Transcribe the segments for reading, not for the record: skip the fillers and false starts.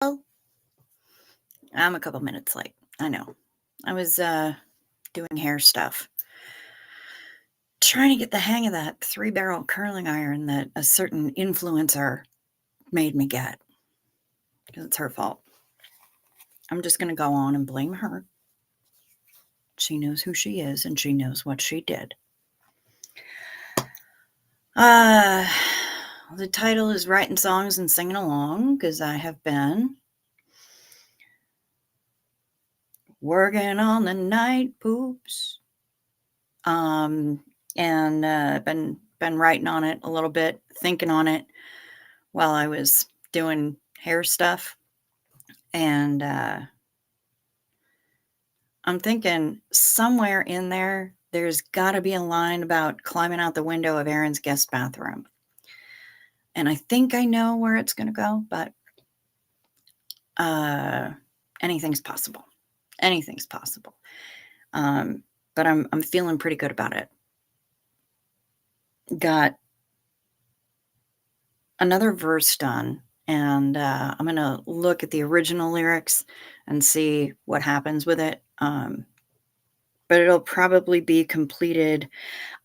Oh, I'm a couple minutes late. I know. I was doing hair stuff, trying to get the hang of that 3-barrel curling iron that a certain influencer made me get because it's her fault. I'm just going to go on and blame her. She knows who she is and she knows what she did. The title is Writing Songs and Singing Along because I have been working on the night poops. And been writing on it a little bit, thinking on it while I was doing hair stuff. And I'm thinking somewhere in there's got to be a line about climbing out the window of Aaron's guest bathroom. And I think I know where it's going to go, but anything's possible. Anything's possible. But I'm feeling pretty good about it. Got another verse done, and I'm going to look at the original lyrics and see what happens with it. But it'll probably be completed,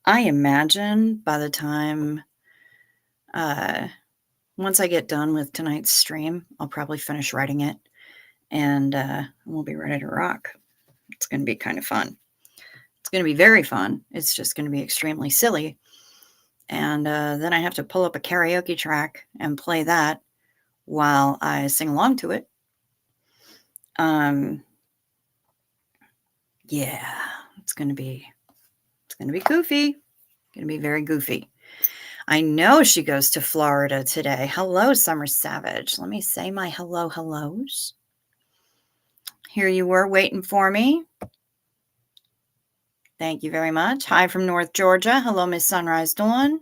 I imagine, by the time once I get done with tonight's stream, I'll probably finish writing it, and we'll be ready to rock. It's going to be kind of fun. It's going to be very fun. It's just going to be extremely silly. And then I have to pull up a karaoke track and play that while I sing along to it. Yeah, it's going to be goofy. Going to be very goofy. I know she goes to Florida today. Hello, Summer Savage. Let me say my hellos. Here you were waiting for me. Thank you very much. Hi from North Georgia. Hello, Miss Sunrise Dawn.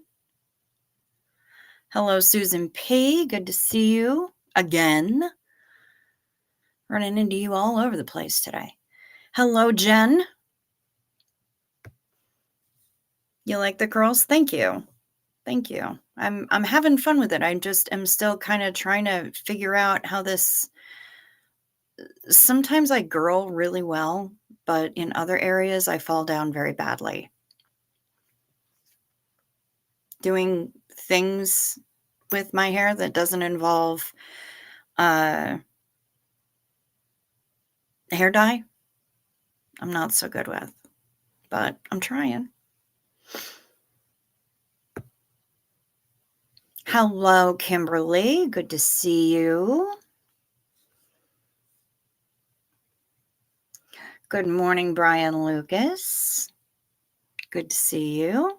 Hello, Susan P. Good to see you again. Running into you all over the place today. Hello, Jen. You like the curls? Thank you. Thank you. I'm having fun with it. I just am still kind of trying to figure out how this. Sometimes I girl really well, but in other areas I fall down very badly. Doing things with my hair that doesn't involve hair dye, I'm not so good with, but I'm trying. Hello, Kimberly. Good to see you. Good morning, Brian Lucas. Good to see you.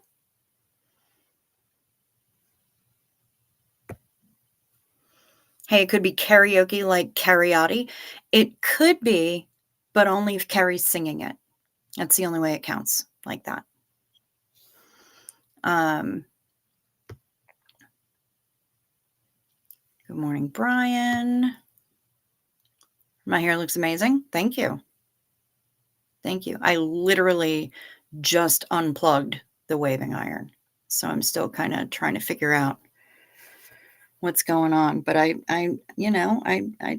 Hey, it could be karaoke like karaoke. It could be, but only if Carrie's singing it. That's the only way it counts like that. Good morning, Brian. My hair looks amazing. Thank you. Thank you. I literally just unplugged the waving iron, so I'm still kind of trying to figure out what's going on. But I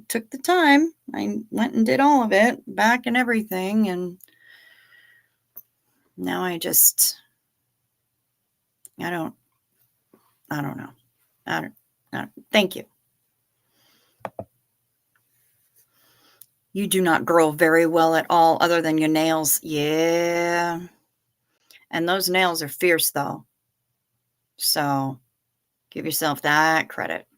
took the time. I went and did all of it, back and everything, and now I don't know. I don't. Thank you. You do not girl very well at all, other than your nails. Yeah. And those nails are fierce, though. So give yourself that credit.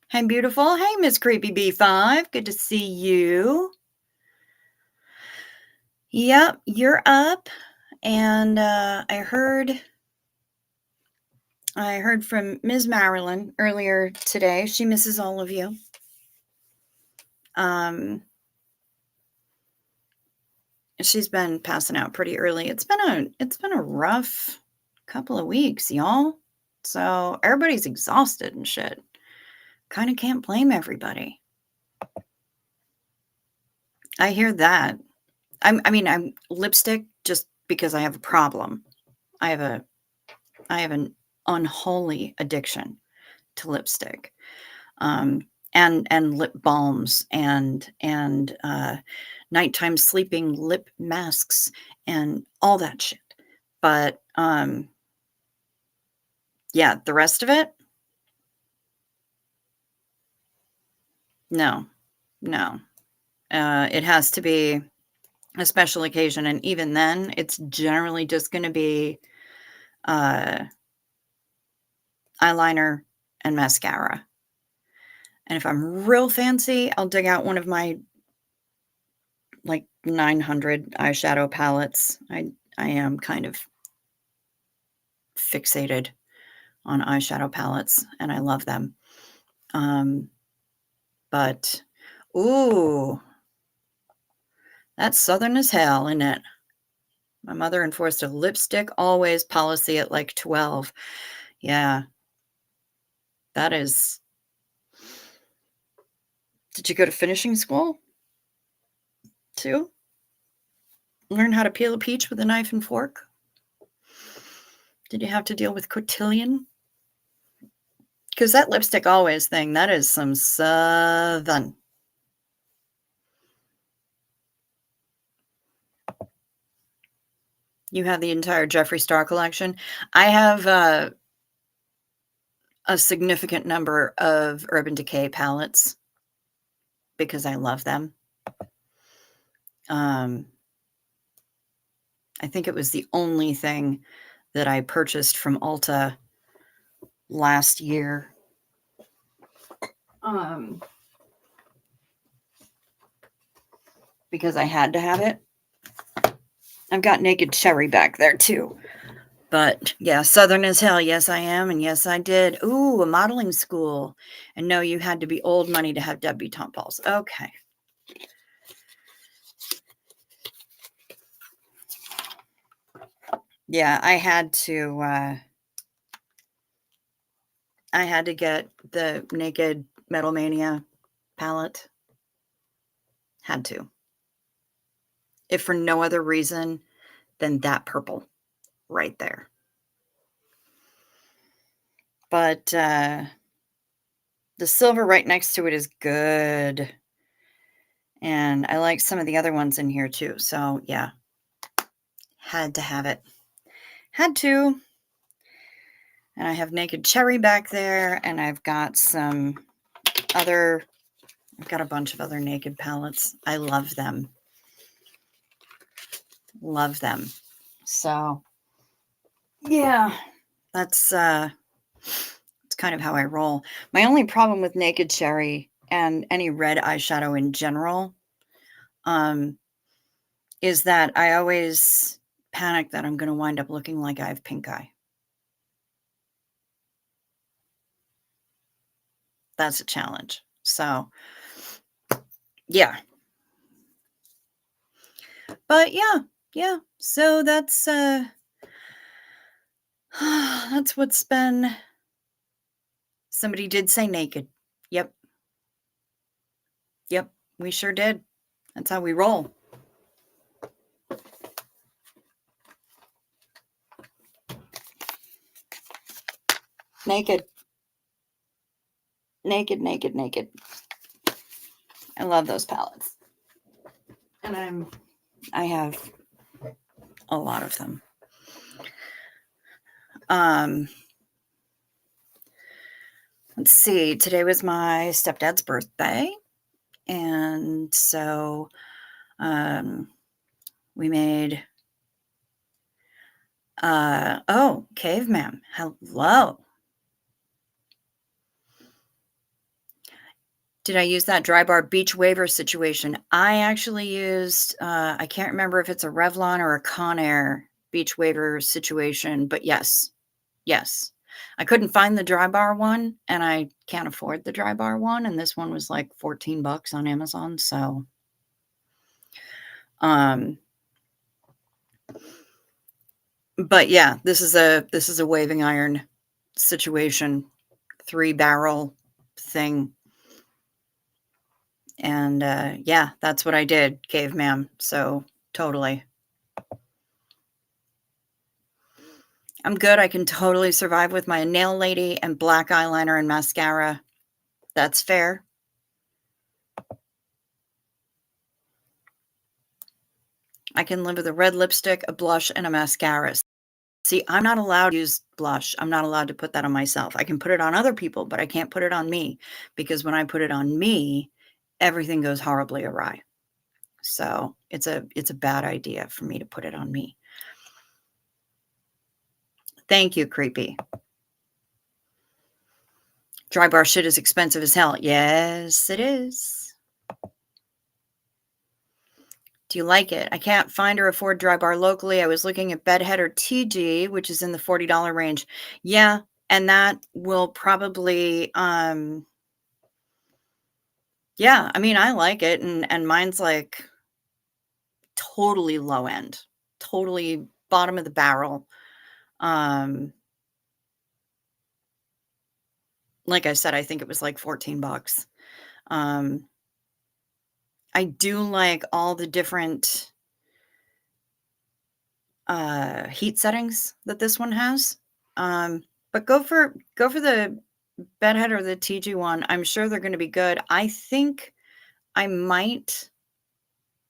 Hey, beautiful. Hey, Miss Creepy B5. Good to see you. Yep, you're up. And I heard from Ms. Marilyn earlier today. She misses all of you. She's been passing out pretty early. It's been a rough couple of weeks, y'all. So everybody's exhausted and shit. Kind of can't blame everybody. I hear that. I'm lipstick just because I have a problem. I have an unholy addiction to lipstick. And lip balms and nighttime sleeping lip masks and all that shit. But yeah, the rest of it, no, no. It has to be a special occasion, and even then, it's generally just going to be uh, eyeliner and mascara. And if I'm real fancy, I'll dig out one of my like 900 eyeshadow palettes. I am kind of fixated on eyeshadow palettes, and I love them. But ooh, that's Southern as hell, isn't it? My mother enforced a lipstick always policy at like 12. Yeah, that is. Did you go to finishing school too? Learn how to peel a peach with a knife and fork? Did you have to deal with cotillion? Because that lipstick always thing, that is some Southern. You have the entire Jeffree Star collection. I have a significant number of Urban Decay palettes because I love them. I think it was the only thing that I purchased from Ulta last year. Because I had to have it. I've got Naked Cherry back there too. But yeah, Southern as hell. Yes, I am. And yes, I did. Ooh, a modeling school. And no, you had to be old money to have debutante balls. Okay. Yeah, I had to get the Naked Metal Mania palette. Had to. If for no other reason than that purple right there. But the silver right next to it is good. And I like some of the other ones in here too. So yeah, had to have it. Had to. And I have Naked Cherry back there. And I've got some other, I've got a bunch of other Naked palettes. I love them. Love them. So yeah, that's kind of how I roll. My only problem with Naked Cherry and any red eyeshadow in general is that I always panic that I'm going to wind up looking like I have pink eye. That's a challenge. So, yeah. But yeah. So that's that's what's been. Somebody did say naked. Yep. We sure did. That's how we roll. Naked. Naked. I love those palettes. And I have a lot of them. Let's see. Today was my stepdad's birthday. And so we made caveman. Hello. Did I use that dry bar beach waiver situation? I actually used, I can't remember if it's a Revlon or a Conair beach waiver situation, but yes. I couldn't find the dry bar one, and I can't afford the dry bar one, and this one was like $14 on Amazon, so but yeah, this is a waving iron situation, 3-barrel thing. And yeah, that's what I did, caveman. So totally. I'm good. I can totally survive with my nail lady and black eyeliner and mascara. That's fair. I can live with a red lipstick, a blush, and a mascara. See, I'm not allowed to use blush. I'm not allowed to put that on myself. I can put it on other people, but I can't put it on me because when I put it on me, everything goes horribly awry. So it's a bad idea for me to put it on me. Thank you, creepy. Dry bar shit is expensive as hell. Yes, it is. Do you like it? I can't find or afford dry bar locally. I was looking at Bedhead or TG, which is in the $40 range. Yeah, and that will probably yeah, I mean, I like it and mine's like totally low end. Totally bottom of the barrel. Um like I said, I think it was like 14 bucks. Um I do like all the different heat settings that this one has. But go for the Bedhead or the TG one. I'm sure they're gonna be good. I think I might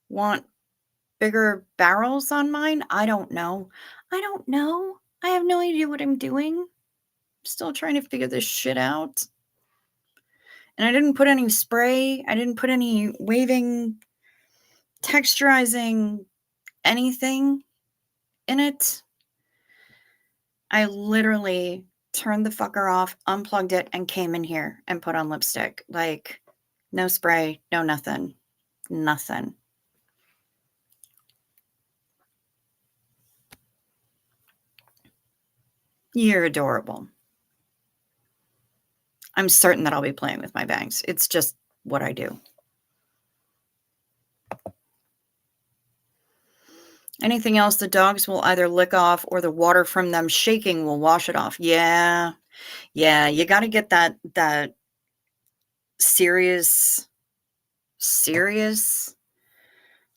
want bigger barrels on mine. I don't know. I don't know. I have no idea what I'm doing. Still trying to figure this shit out. And I didn't put any spray. I didn't put any waving, texturizing, anything in it. I literally turned the fucker off, unplugged it, and came in here and put on lipstick. Like, no spray, no nothing. Nothing. You're adorable. I'm certain that I'll be playing with my bangs. It's just what I do. Anything else the dogs will either lick off or the water from them shaking will wash it off. Yeah. Yeah, you gotta get that serious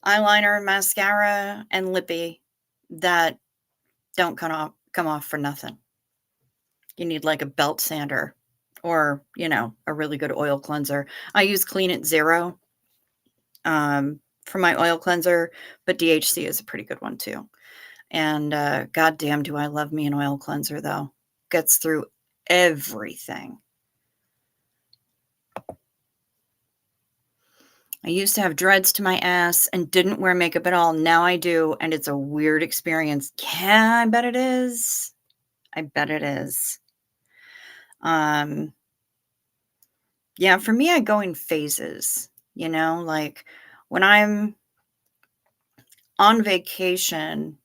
eyeliner, mascara, and lippy that don't come off for nothing. You need like a belt sander or, a really good oil cleanser. I use Clean It Zero for my oil cleanser, but DHC is a pretty good one too. And goddamn, do I love me an oil cleanser though. Gets through everything. I used to have dreads to my ass and didn't wear makeup at all. Now I do, and it's a weird experience. Yeah, I bet it is. I bet it is. Yeah, for me, I go in phases, like when I'm on vacation,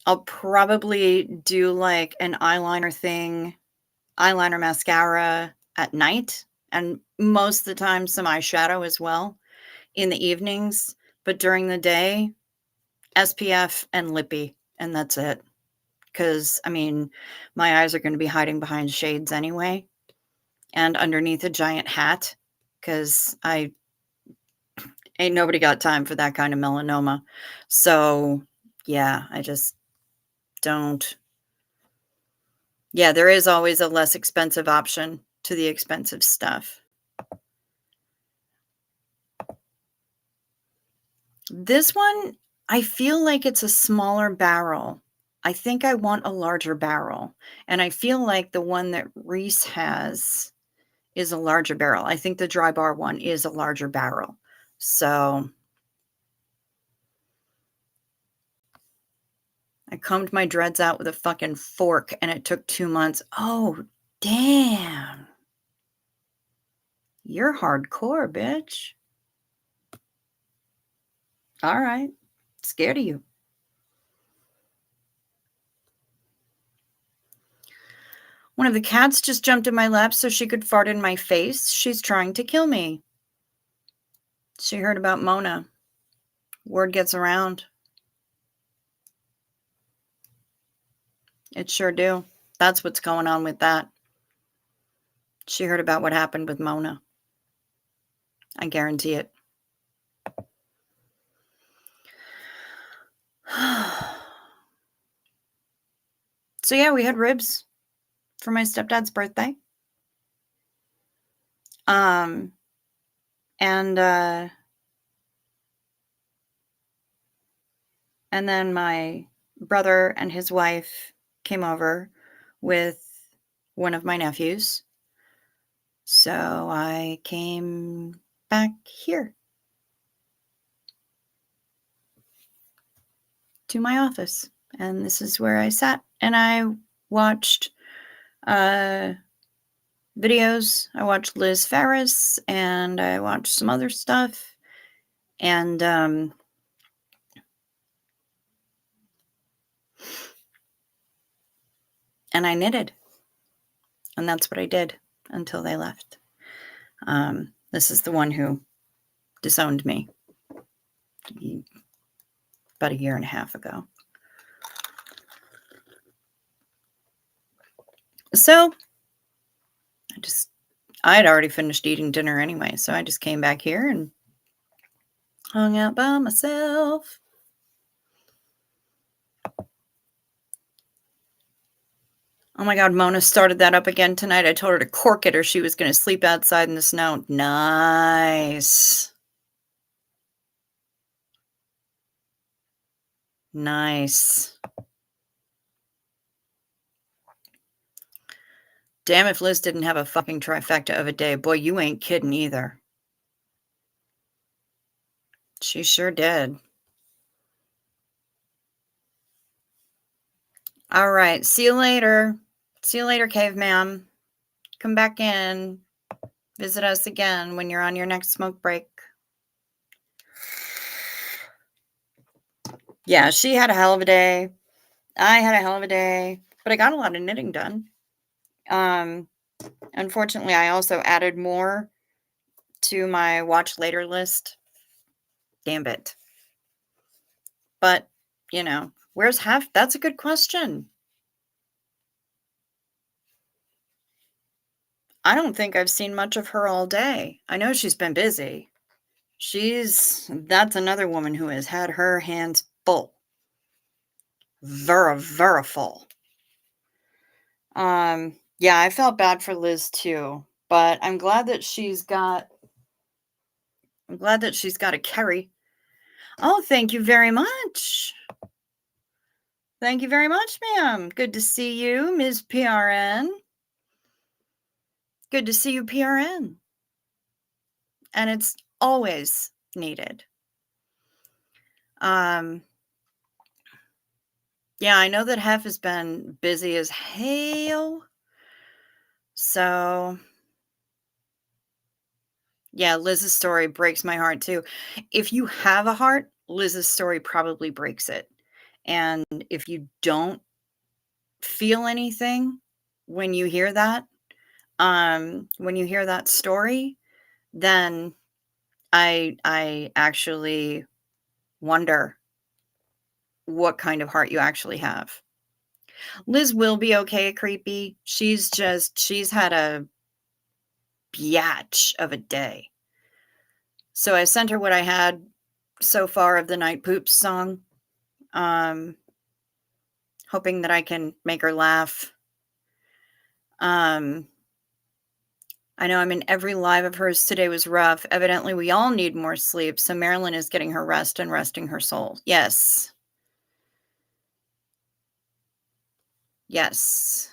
I'll probably do like an eyeliner thing, eyeliner mascara at night, and most of the time some eyeshadow as well in the evenings. But during the day, SPF and lippy, and that's it. Because, I mean, my eyes are going to be hiding behind shades anyway and underneath a giant hat because I ain't nobody got time for that kind of melanoma. So, yeah, I just don't. Yeah, there is always a less expensive option to the expensive stuff. This one, I feel like it's a smaller barrel. I think I want a larger barrel. And I feel like the one that Reese has is a larger barrel. I think the dry bar one is a larger barrel. So I combed my dreads out with a fucking fork and it took 2 months. Oh, damn. You're hardcore, bitch. All right. Scared of you. One of the cats just jumped in my lap so she could fart in my face. She's trying to kill me. She heard about Mona. Word gets around. It sure do. That's what's going on with that. She heard about what happened with Mona. I guarantee it. So yeah, we had ribs. for my stepdad's birthday. Um, and then my brother and his wife came over with one of my nephews. So I came back here to my office, and this is where I sat and I watched videos. I watched Liz Ferris and I watched some other stuff, and I knitted, and that's what I did until they left. This is the one who disowned me about a year and a half ago. So I had already finished eating dinner anyway, so I just came back here and hung out by myself. Oh my God, Mona started that up again tonight. I told her to cork it or she was going to sleep outside in the snow. Nice. Nice. Damn if Liz didn't have a fucking trifecta of a day. Boy, you ain't kidding either. She sure did. All right. See you later. See you later, caveman. Come back in. Visit us again when you're on your next smoke break. Yeah, she had a hell of a day. I had a hell of a day, but I got a lot of knitting done. Unfortunately, I also added more to my watch later list. Damn it. But, you know, where's half? That's a good question. I don't think I've seen much of her all day. I know she's been busy. That's another woman who has had her hands full. Very full. Yeah, I felt bad for Liz too, but I'm glad that she's got a Kerry. Oh, thank you very much. Thank you very much, ma'am. Good to see you, Ms. PRN. Good to see you, PRN. And it's always needed. Yeah, I know that Hef has been busy as hell. So, yeah, Liz's story breaks my heart too. If you have a heart, Liz's story probably breaks it. And if you don't feel anything when you hear that, story, then I actually wonder what kind of heart you actually have. Liz will be okay, creepy. She's had a biatch of a day. So I sent her what I had so far of the Night Poops song, hoping that I can make her laugh. I know every live of hers today was rough. Evidently, we all need more sleep. So Marilyn is getting her rest and resting her soul. Yes. Yes.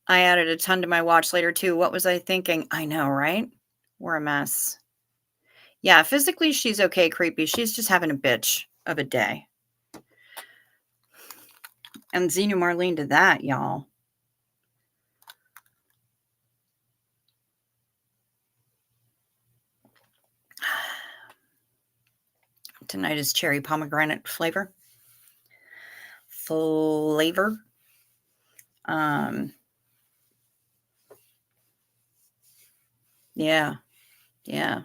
I added a ton to my watch later too. What was I thinking? I know, right? We're a mess. Yeah, physically she's okay, creepy. She's just having a bitch of a day. And Xena Marlene did that, y'all. Tonight is cherry pomegranate flavor. Yeah. Yeah.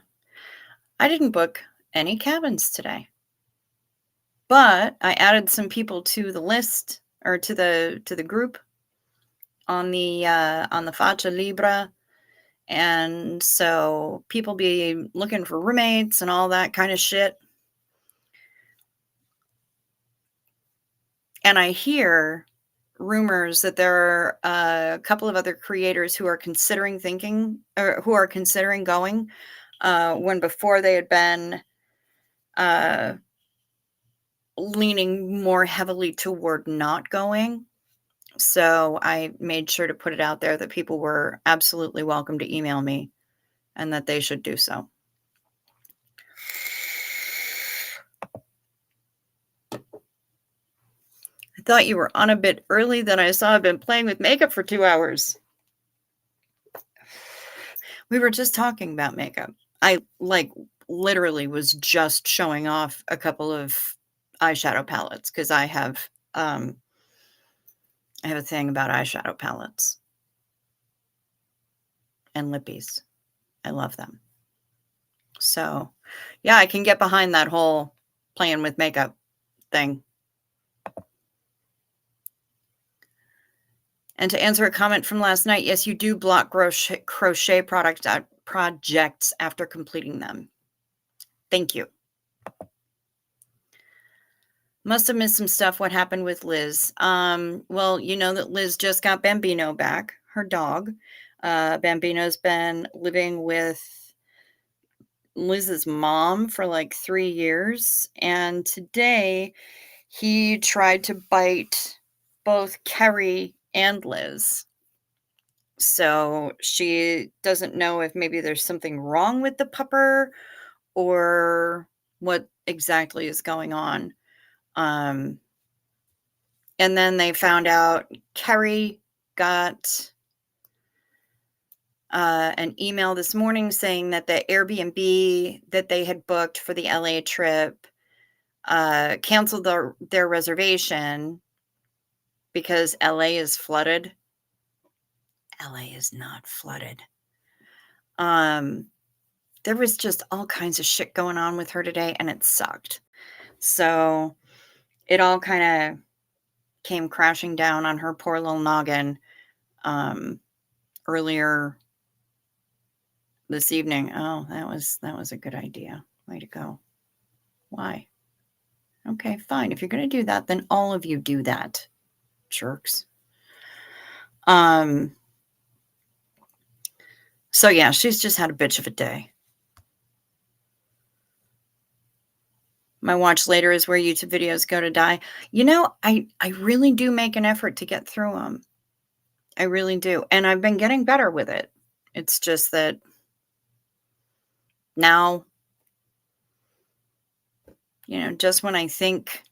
I didn't book any cabins today. But I added some people to the list or to the group on the Facha Libra. And so people be looking for roommates and all that kind of shit. And I hear rumors that there are a couple of other creators who are considering thinking or who are considering going, when before they had been uh, leaning more heavily toward not going. So I made sure to put it out there that people were absolutely welcome to email me and that they should do so. I thought you were on a bit early, then I saw I've been playing with makeup for 2 hours. We were just talking about makeup. I, like, literally was just showing off a couple of eyeshadow palettes because I have a thing about eyeshadow palettes and lippies. I love them. So, yeah, I can get behind that whole playing with makeup thing. And to answer a comment from last night, yes, you do block crochet projects after completing them. Thank you. Must have missed some stuff. What happened with Liz? Well, you know that Liz just got Bambino back, her dog. Bambino's been living with Liz's mom for like 3 years. And today he tried to bite both Kerry and Liz. So she doesn't know if maybe there's something wrong with the pupper or what exactly is going on. And then they found out Kerry got an email this morning saying that the Airbnb that they had booked for the LA trip canceled their reservation because LA is flooded. LA is not flooded. There was just all kinds of shit going on with her today, and it sucked. So it all kind of came crashing down on her poor little noggin earlier this evening. Oh, that was a good idea. Way to go. Why? Okay, fine. If you're going to do that, then all of you do that, jerks. So yeah, she's just had a bitch of a day. My watch later is where YouTube videos go to die. You know, I really do make an effort to get through them. I really do. And I've been getting better with it. It's just that now, just when I think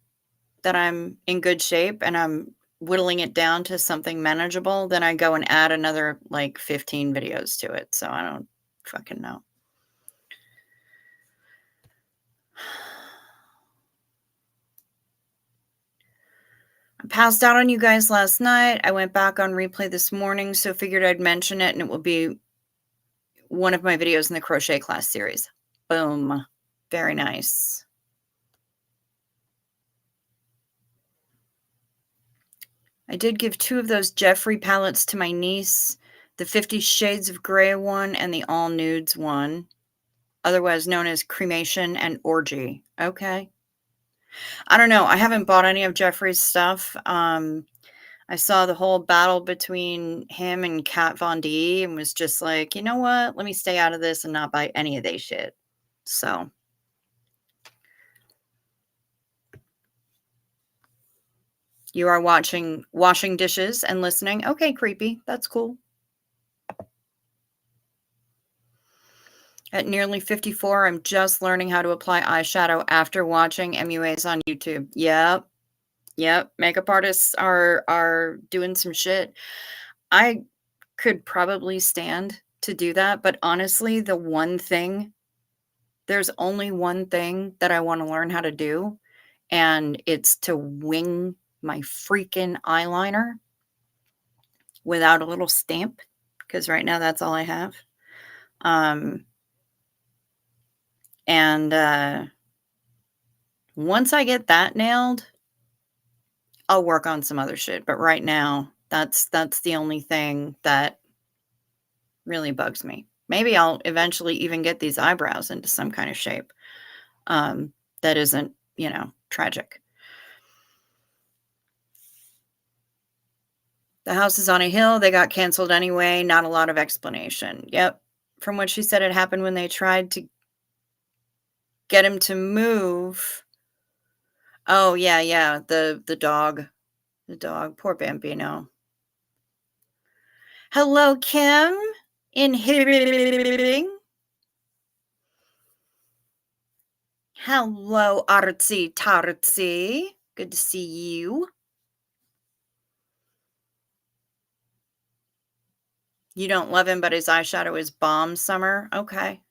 that I'm in good shape and I'm whittling it down to something manageable, then I go and add another like 15 videos to it. So I don't fucking know. I passed out on you guys last night. I went back on replay this morning, so figured I'd mention it, and it will be one of my videos in the crochet class series. Boom. Very nice. I did give 2 of those Jeffrey palettes to my niece, the 50 Shades of Grey one and the All Nudes one, otherwise known as Cremation and Orgy. Okay. I don't know. I haven't bought any of Jeffrey's stuff. I saw the whole battle between him and Kat Von D and was just like, you know what? Let me stay out of this and not buy any of they shit. So. You are washing dishes and listening. Okay, creepy. That's cool. At nearly 54, I'm just learning how to apply eyeshadow after watching MUAs on YouTube. Yep. Makeup artists are doing some shit. I could probably stand to do that, but honestly, there's only one thing that I want to learn how to do, and it's to wing my freaking eyeliner without a little stamp, because right now that's all I have. And once I get that nailed, I'll work on some other shit. But right now, that's the only thing that really bugs me. Maybe I'll eventually even get these eyebrows into some kind of shape that isn't, tragic. The house is on a hill. They got canceled anyway. Not a lot of explanation. Yep. From what she said, it happened when they tried to get him to move. Oh, yeah, yeah. The dog. The dog. Poor Bambino. Hello, Kim. Inhibiting. Hello, Artsy Tartsy. Good to see you. You don't love him, but his eyeshadow is bomb summer. Okay.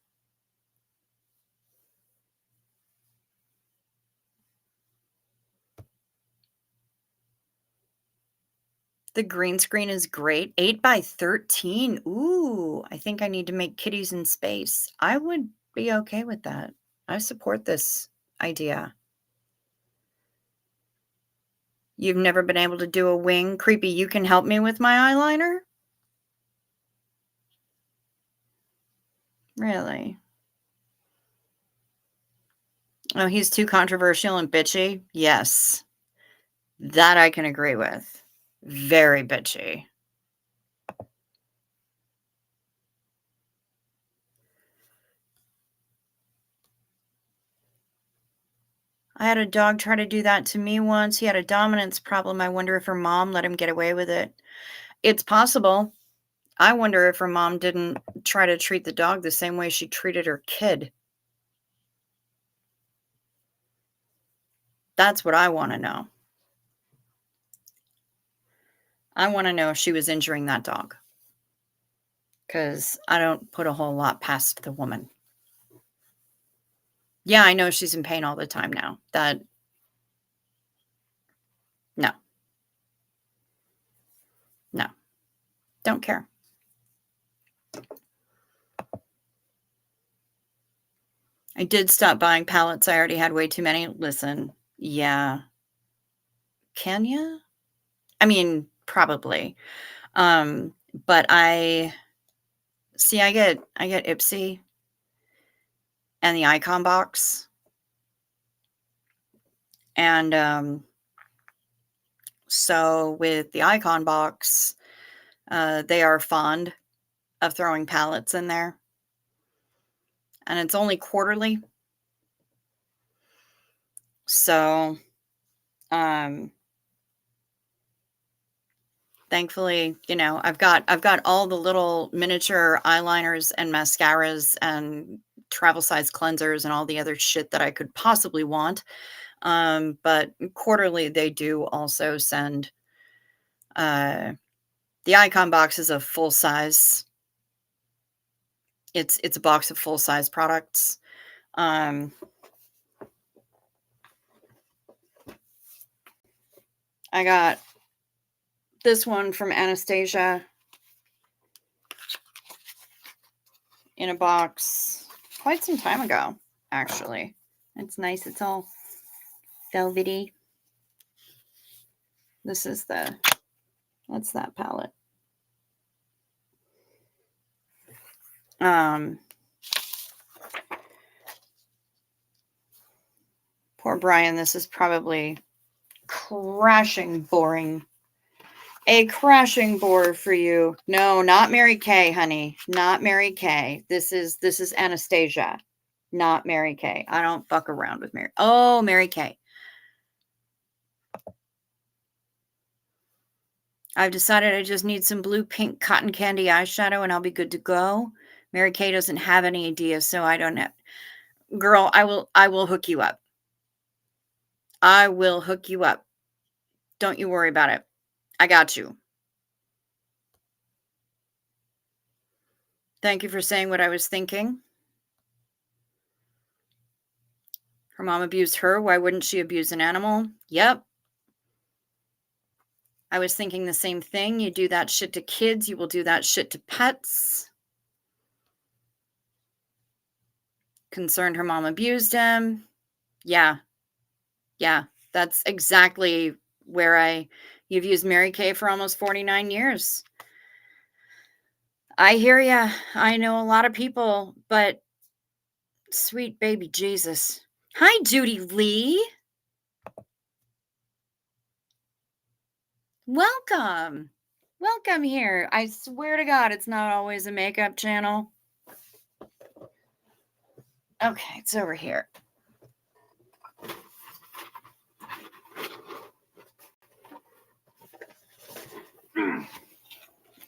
The green screen is great. 8 by 13. Ooh, I think I need to make kitties in space. I would be okay with that. I support this idea. You've never been able to do a wing? Creepy, you can help me with my eyeliner? Really? Oh, he's too controversial and bitchy? Yes. That I can agree with. Very bitchy. I had a dog try to do that to me once. He had a dominance problem. I wonder if her mom let him get away with it. It's possible. I wonder if her mom didn't try to treat the dog the same way she treated her kid. That's what I want to know. I want to know if she was injuring that dog. Because I don't put a whole lot past the woman. Yeah, I know she's in pain all the time now. No, no, don't care. I did stop buying pallets. I already had way too many. Listen, yeah. Can ya? I mean, probably. But I see I get Ipsy and the icon box. And so with the icon box, they are fond of throwing pallets in there. And it's only quarterly. So um thankfully, I've got all the little miniature eyeliners and mascaras and travel size cleansers and all the other shit that I could possibly want. But quarterly they do also send uh the icon box is a full size. It's a box of full size products. Um I got this one from Anastasia in a box quite some time ago, actually. It's nice. It's all velvety. That's that palette. Poor Brian, this is probably crashing boring. A crashing bore for you. No, not Mary Kay, honey. Not Mary Kay. This is Anastasia, not Mary Kay. I don't fuck around with Mary. Oh, Mary Kay. I've decided I just need some blue pink cotton candy eyeshadow and I'll be good to go. Mary Kay doesn't have any ideas, so I don't have. Girl, I will hook you up. I will hook you up. Don't you worry about it. I got you. Thank you for saying what I was thinking. Her mom abused her. Why wouldn't she abuse an animal? Yep. I was thinking the same thing. You do that shit to kids, you will do that shit to pets. Concerned her mom abused him. Yeah. Yeah. That's exactly where you've used Mary Kay for almost 49 years. I hear ya. I know a lot of people, but sweet baby Jesus. Hi, Judy Lee. Welcome. Welcome here. I swear to God, it's not always a makeup channel. Okay, it's over here.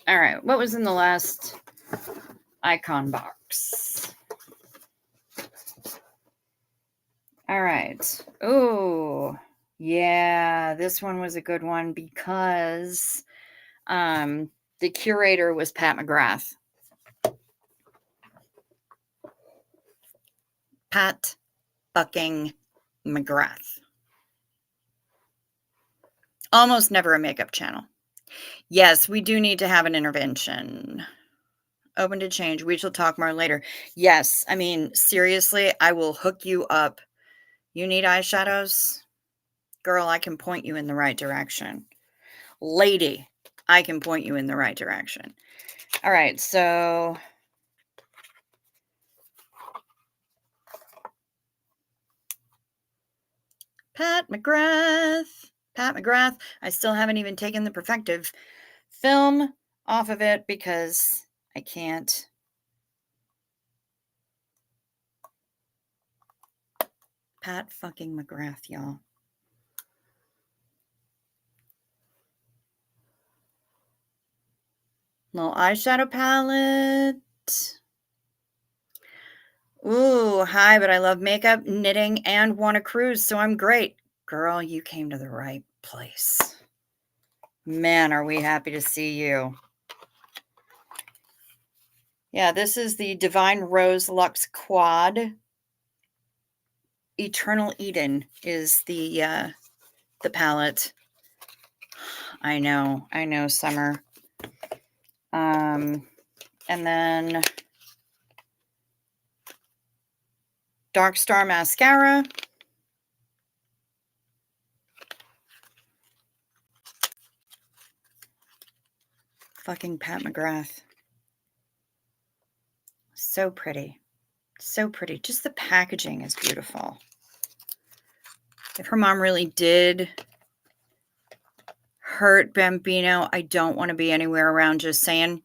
All right, what was in the last icon box? All right. Oh, yeah, this one was a good one because the curator was Pat McGrath. Pat fucking McGrath. Almost never a makeup channel. Yes, we do need to have an intervention. Open to change. We shall talk more later. Yes, I mean, seriously, I will hook you up. You need eyeshadows? Girl, I can point you in the right direction. Lady, I can point you in the right direction. All right, so Pat McGrath. Pat McGrath. I still haven't even taken the Perfective film off of it because I can't. Pat fucking McGrath, y'all. Little eyeshadow palette. Ooh, hi, but I love makeup, knitting, and want to cruise, so I'm great. Girl, you came to the right place. Man, are we happy to see you. Yeah, this is the Divine Rose Luxe Quad. Eternal Eden is the palette. I know, Summer. And then Dark Star Mascara. Fucking Pat McGrath. So pretty. So pretty. Just the packaging is beautiful. If her mom really did hurt Bambino, I don't want to be anywhere around, just saying.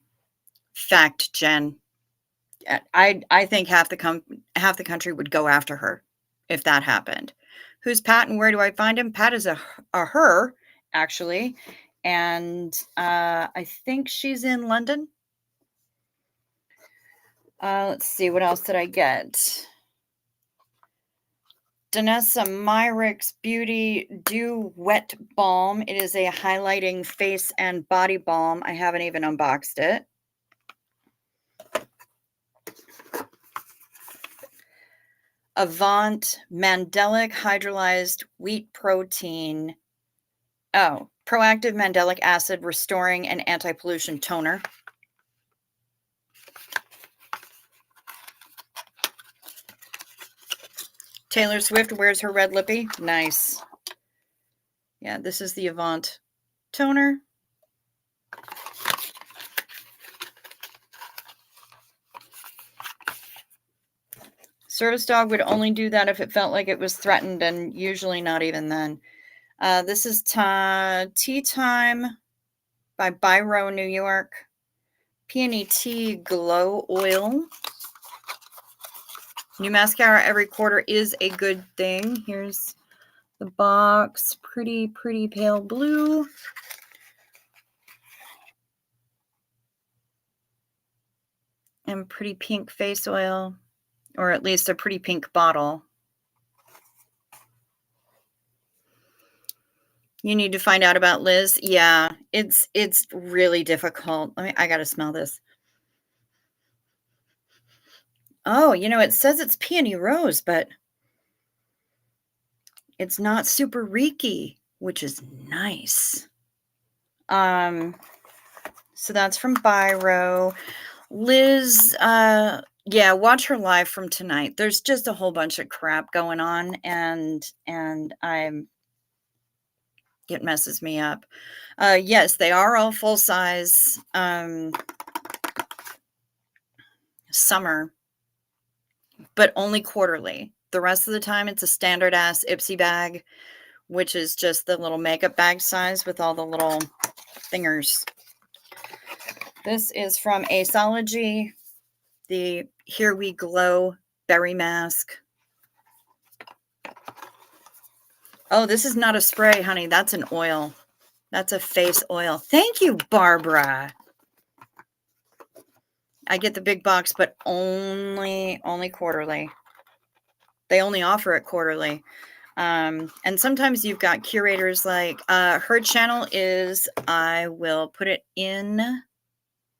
Fact, Jen. I think half the country would go after her if that happened. Who's Pat and where do I find him? Pat is a her, actually. And I think she's in London. Let's see, what else did I get? Danessa Myricks Beauty Dew Wet Balm. It is a highlighting face and body balm. I haven't even unboxed it. Avant Mandelic Hydrolyzed Wheat Protein. Oh, Proactive Mandelic Acid Restoring and Anti-Pollution Toner. Taylor Swift wears her red lippy. Nice. Yeah, this is the Avant toner. Service dog would only do that if it felt like it was threatened, and usually not even then. This is Tea Time by Biro, New York. Peony Tea Glow Oil. New mascara every quarter is a good thing. Here's the box. Pretty pale blue. And pretty pink face oil. Or at least a pretty pink bottle. You need to find out about Liz. Yeah, it's really difficult. I gotta smell this. Oh, it says it's peony rose, but it's not super reeky, which is nice. So that's from Biro. Liz, yeah, watch her live from tonight. There's just a whole bunch of crap going on, and it messes me up. Yes, they are all full size. Summer, but only quarterly. The rest of the time, it's a standard ass Ipsy bag, which is just the little makeup bag size with all the little thingers This is from Aceology, the Here We Glow Berry Mask. Oh, this is not a spray, honey. That's an oil. That's a face oil. Thank you, Barbara. I get the big box, but only quarterly. They only offer it quarterly. And sometimes you've got curators like her channel is, I will put it in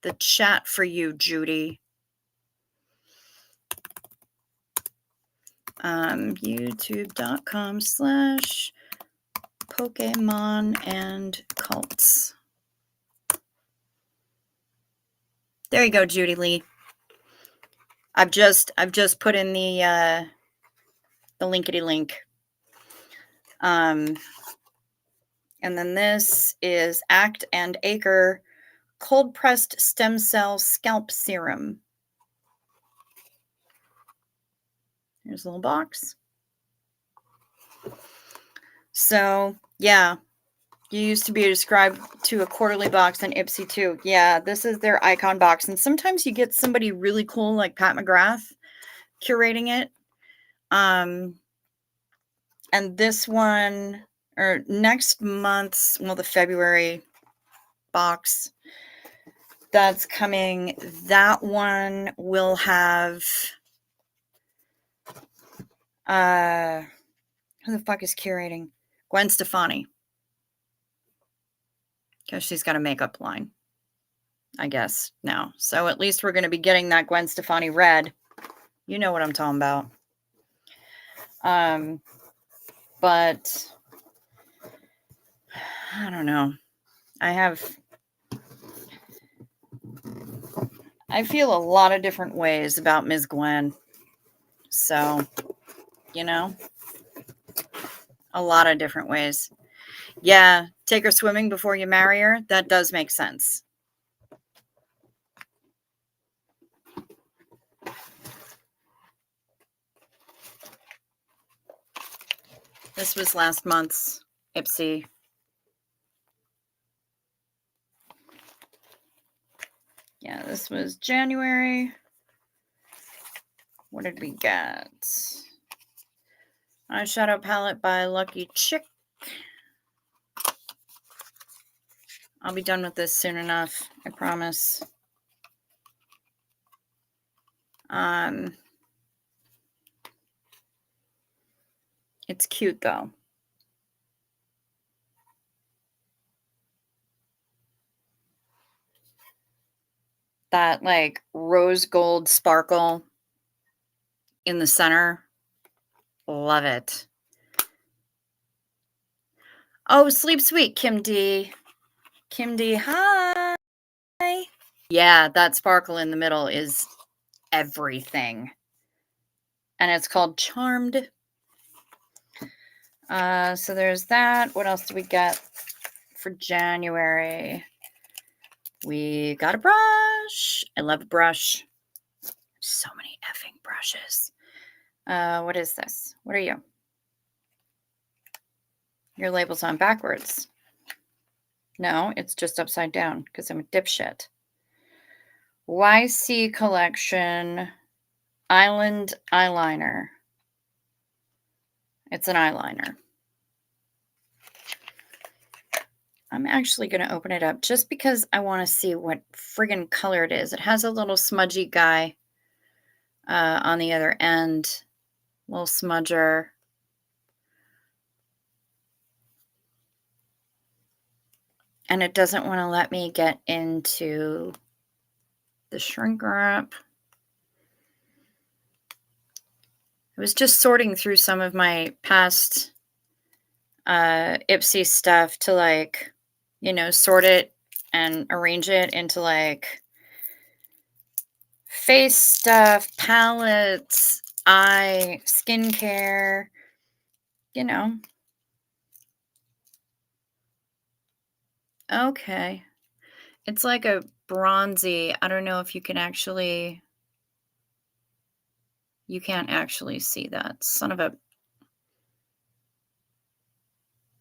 the chat for you, Judy. youtube.com/Pokemon and cults. There you go, Judy Lee. I've just put in the linkity link. And then this is Act and Acre cold pressed stem cell scalp serum. Here's a little box. So yeah, you used to be subscribed to a quarterly box on Ipsy too. Yeah, this is their icon box. And sometimes you get somebody really cool like Pat McGrath curating it. And this one, or next month's, well, the February box that's coming, that one will have who the fuck is curating? Gwen Stefani. Because she's got a makeup line, I guess, now. So at least we're going to be getting that Gwen Stefani red. You know what I'm talking about. But I don't know. I feel a lot of different ways about Ms. Gwen. So, you know, a lot of different ways. Yeah, take her swimming before you marry her. That does make sense. This was last month's Ipsy. Yeah, this was January. What did we get? Eyeshadow palette by Lucky Chick. I'll be done with this soon enough, I promise. It's cute though. That like rose gold sparkle in the center. Love it. Oh, sleep sweet, Kim D. Kim D, hi. Yeah, that sparkle in the middle is everything. And it's called Charmed. So there's that. What else do we get for January? We got a brush. I love a brush. So many effing brushes. What is this? What are you? Your label's on backwards. No, it's just upside down because I'm a dipshit. YC Collection Island Eyeliner. It's an eyeliner. I'm actually going to open it up just because I want to see what friggin' color it is. It has a little smudgy guy on the other end. Little smudger. And it doesn't want to let me get into the shrink wrap. I was just sorting through some of my past Ipsy stuff to like, you know, sort it and arrange it into like face stuff, palettes, eye, skincare, you know. Okay. It's like a bronzy. I don't know if you can actually, you can't actually see that. Son of a,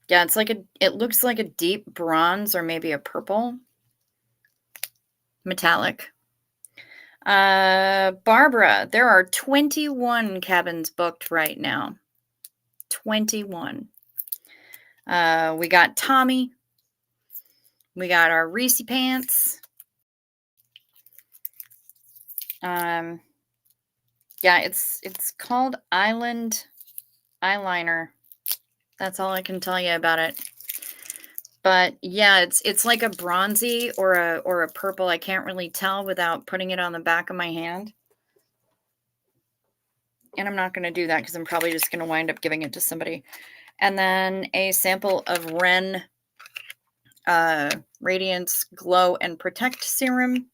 yeah, it's like it looks like a deep bronze or maybe a purple. Metallic. Barbara, there are 21 cabins booked right now. 21. We got Tommy. We got our Reese pants. Yeah, it's called Island Eyeliner. That's all I can tell you about it. But yeah, it's like a bronzy or a purple. I can't really tell without putting it on the back of my hand. And I'm not going to do that because I'm probably just going to wind up giving it to somebody. And then a sample of Ren Radiance Glow and Protect Serum.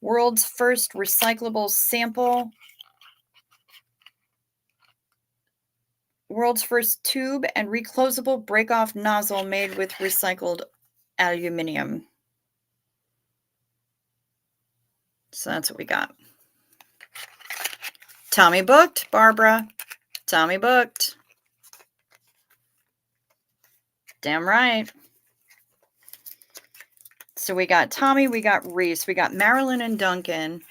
World's first recyclable sample. World's first tube and reclosable break-off nozzle made with recycled aluminum. So that's what we got. Tommy booked, Barbara. Tommy booked. Damn right. So we got Tommy, we got Reese, we got Marilyn and Duncan.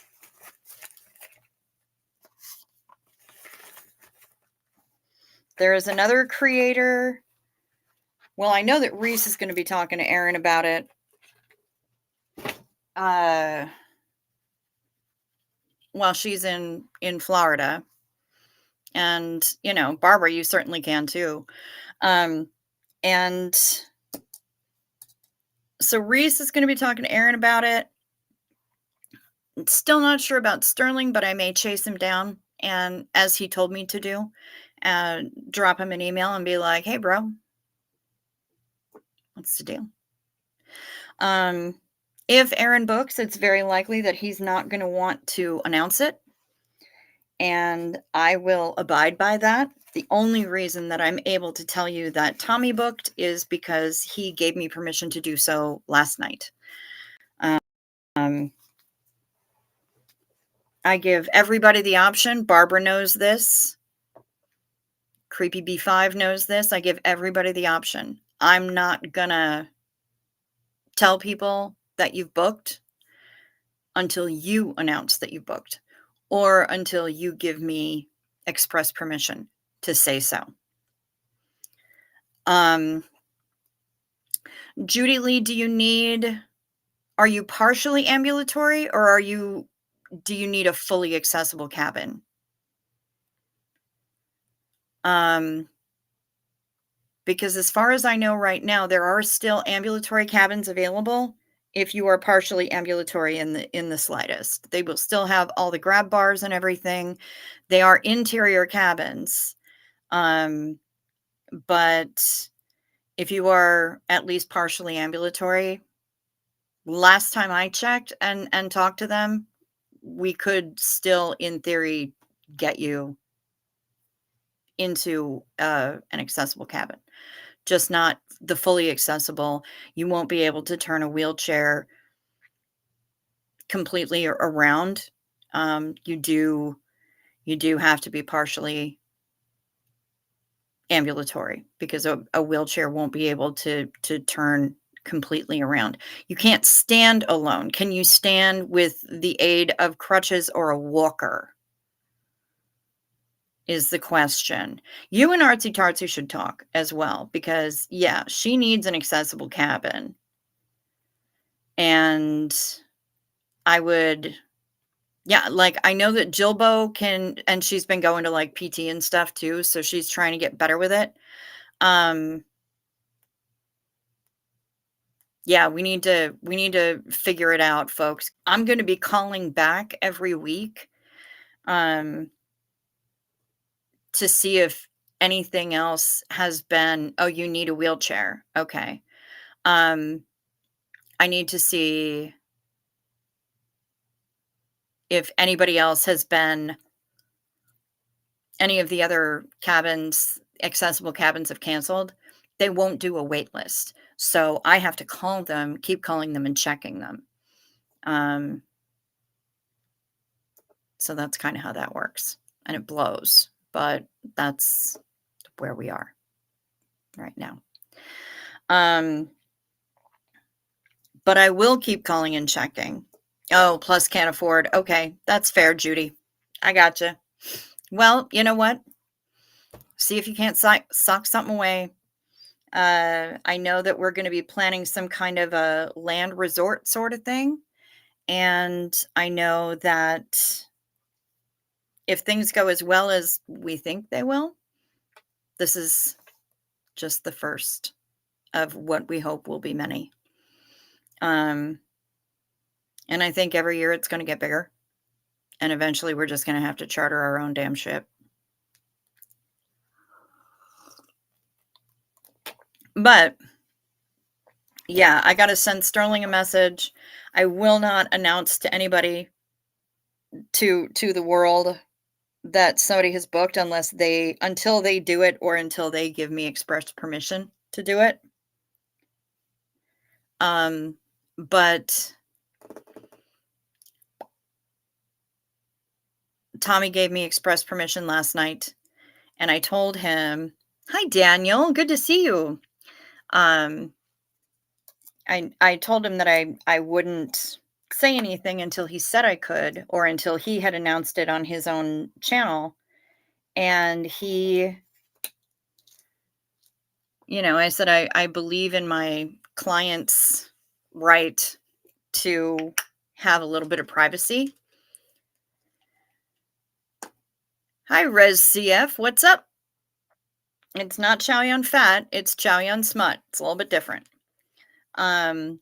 There is another creator. Well, I know that Reese is going to be talking to Aaron about it. While she's in Florida. And, you know, Barbara, you certainly can too. And so Reese is going to be talking to Aaron about it. Still not sure about Sterling, but I may chase him down and, as he told me to do, drop him an email and be like, hey, bro, what's the deal? If Aaron books, it's very likely that he's not going to want to announce it. And I will abide by that. The only reason that I'm able to tell you that Tommy booked is because he gave me permission to do so last night. I give everybody the option. Barbara knows this. Creepy B5 knows this. I give everybody the option. I'm not gonna tell people that you've booked until you announce that you booked, or until you give me express permission to say so. Judy Lee, are you partially ambulatory, or do you need a fully accessible cabin? Because as far as I know right now, there are still ambulatory cabins available if you are partially ambulatory in the slightest. They will still have all the grab bars and everything. They are interior cabins. But if you are at least partially ambulatory, last time I checked and talked to them, we could still, in theory, get you into an accessible cabin. Just not the fully accessible. You won't be able to turn a wheelchair completely around. You do have to be partially ambulatory because a wheelchair won't be able to turn completely around. You can't stand alone. Can you stand with the aid of crutches or a walker? Is the question. You and Artsy Tartsy should talk as well, because yeah, she needs an accessible cabin. And I would, yeah, like I know that Jilbo can, and she's been going to like PT and stuff too, so she's trying to get better with it. Yeah, we need to figure it out, folks. I'm going to be calling back every week to see if anything else has been, oh, you need a wheelchair. Okay. I need to see if anybody else has been, any of the other cabins, accessible cabins have canceled. They won't do a wait list. So I have to call them, keep calling them and checking them. So that's kind of how that works. And it blows, but that's where we are right now. but I will keep calling and checking. Oh, plus can't afford. Okay, that's fair, Judy. I gotcha. Well, you know what? See if you can't sock something away. I know that we're going to be planning some kind of a land resort sort of thing. And I know that if things go as well as we think they will, this is just the first of what we hope will be many. And I think every year it's going to get bigger. And eventually we're just going to have to charter our own damn ship. But yeah, I got to send Sterling a message. I will not announce to anybody to the world that somebody has booked until they do it or until they give me express permission to do it. But Tommy gave me express permission last night, and I told him, "Hi, Daniel. Good to see you." I told him that I wouldn't say anything until he said I could, or until he had announced it on his own channel. And he, I said I believe in my client's right to have a little bit of privacy. Hi, Res CF. What's up? It's not Chow Yun Fat. It's Chow Yun Smut. It's a little bit different. But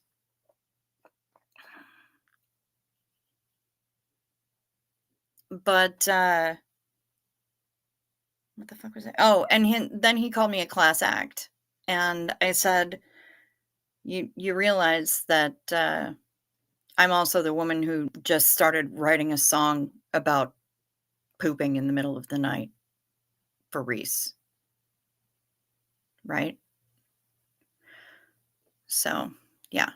what the fuck was it? Oh, and then he called me a class act, and I said, "You realize that I'm also the woman who just started writing a song about pooping in the middle of the night for Reese, right?" So, yeah.